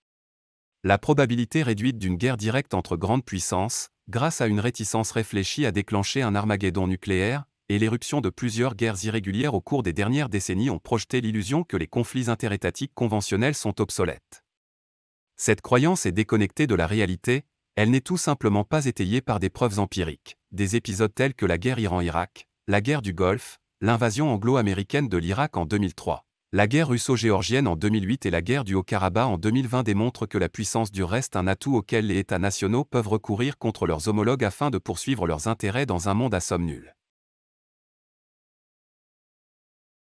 [SPEAKER 2] La probabilité réduite d'une guerre directe entre grandes puissances, grâce à une réticence réfléchie à déclencher un Armageddon nucléaire, et l'éruption de plusieurs guerres irrégulières au cours des dernières décennies ont projeté l'illusion que les conflits interétatiques conventionnels sont obsolètes. Cette croyance est déconnectée de la réalité, elle n'est tout simplement pas étayée par des preuves empiriques, des épisodes tels que la guerre Iran-Irak, la guerre du Golfe, l'invasion anglo-américaine de l'Irak en 2003, la guerre russo-géorgienne en 2008 et la guerre du Haut-Karabakh en 2020 démontrent que la puissance du reste un atout auquel les États nationaux peuvent recourir contre leurs homologues afin de poursuivre leurs intérêts dans un monde à somme nulle.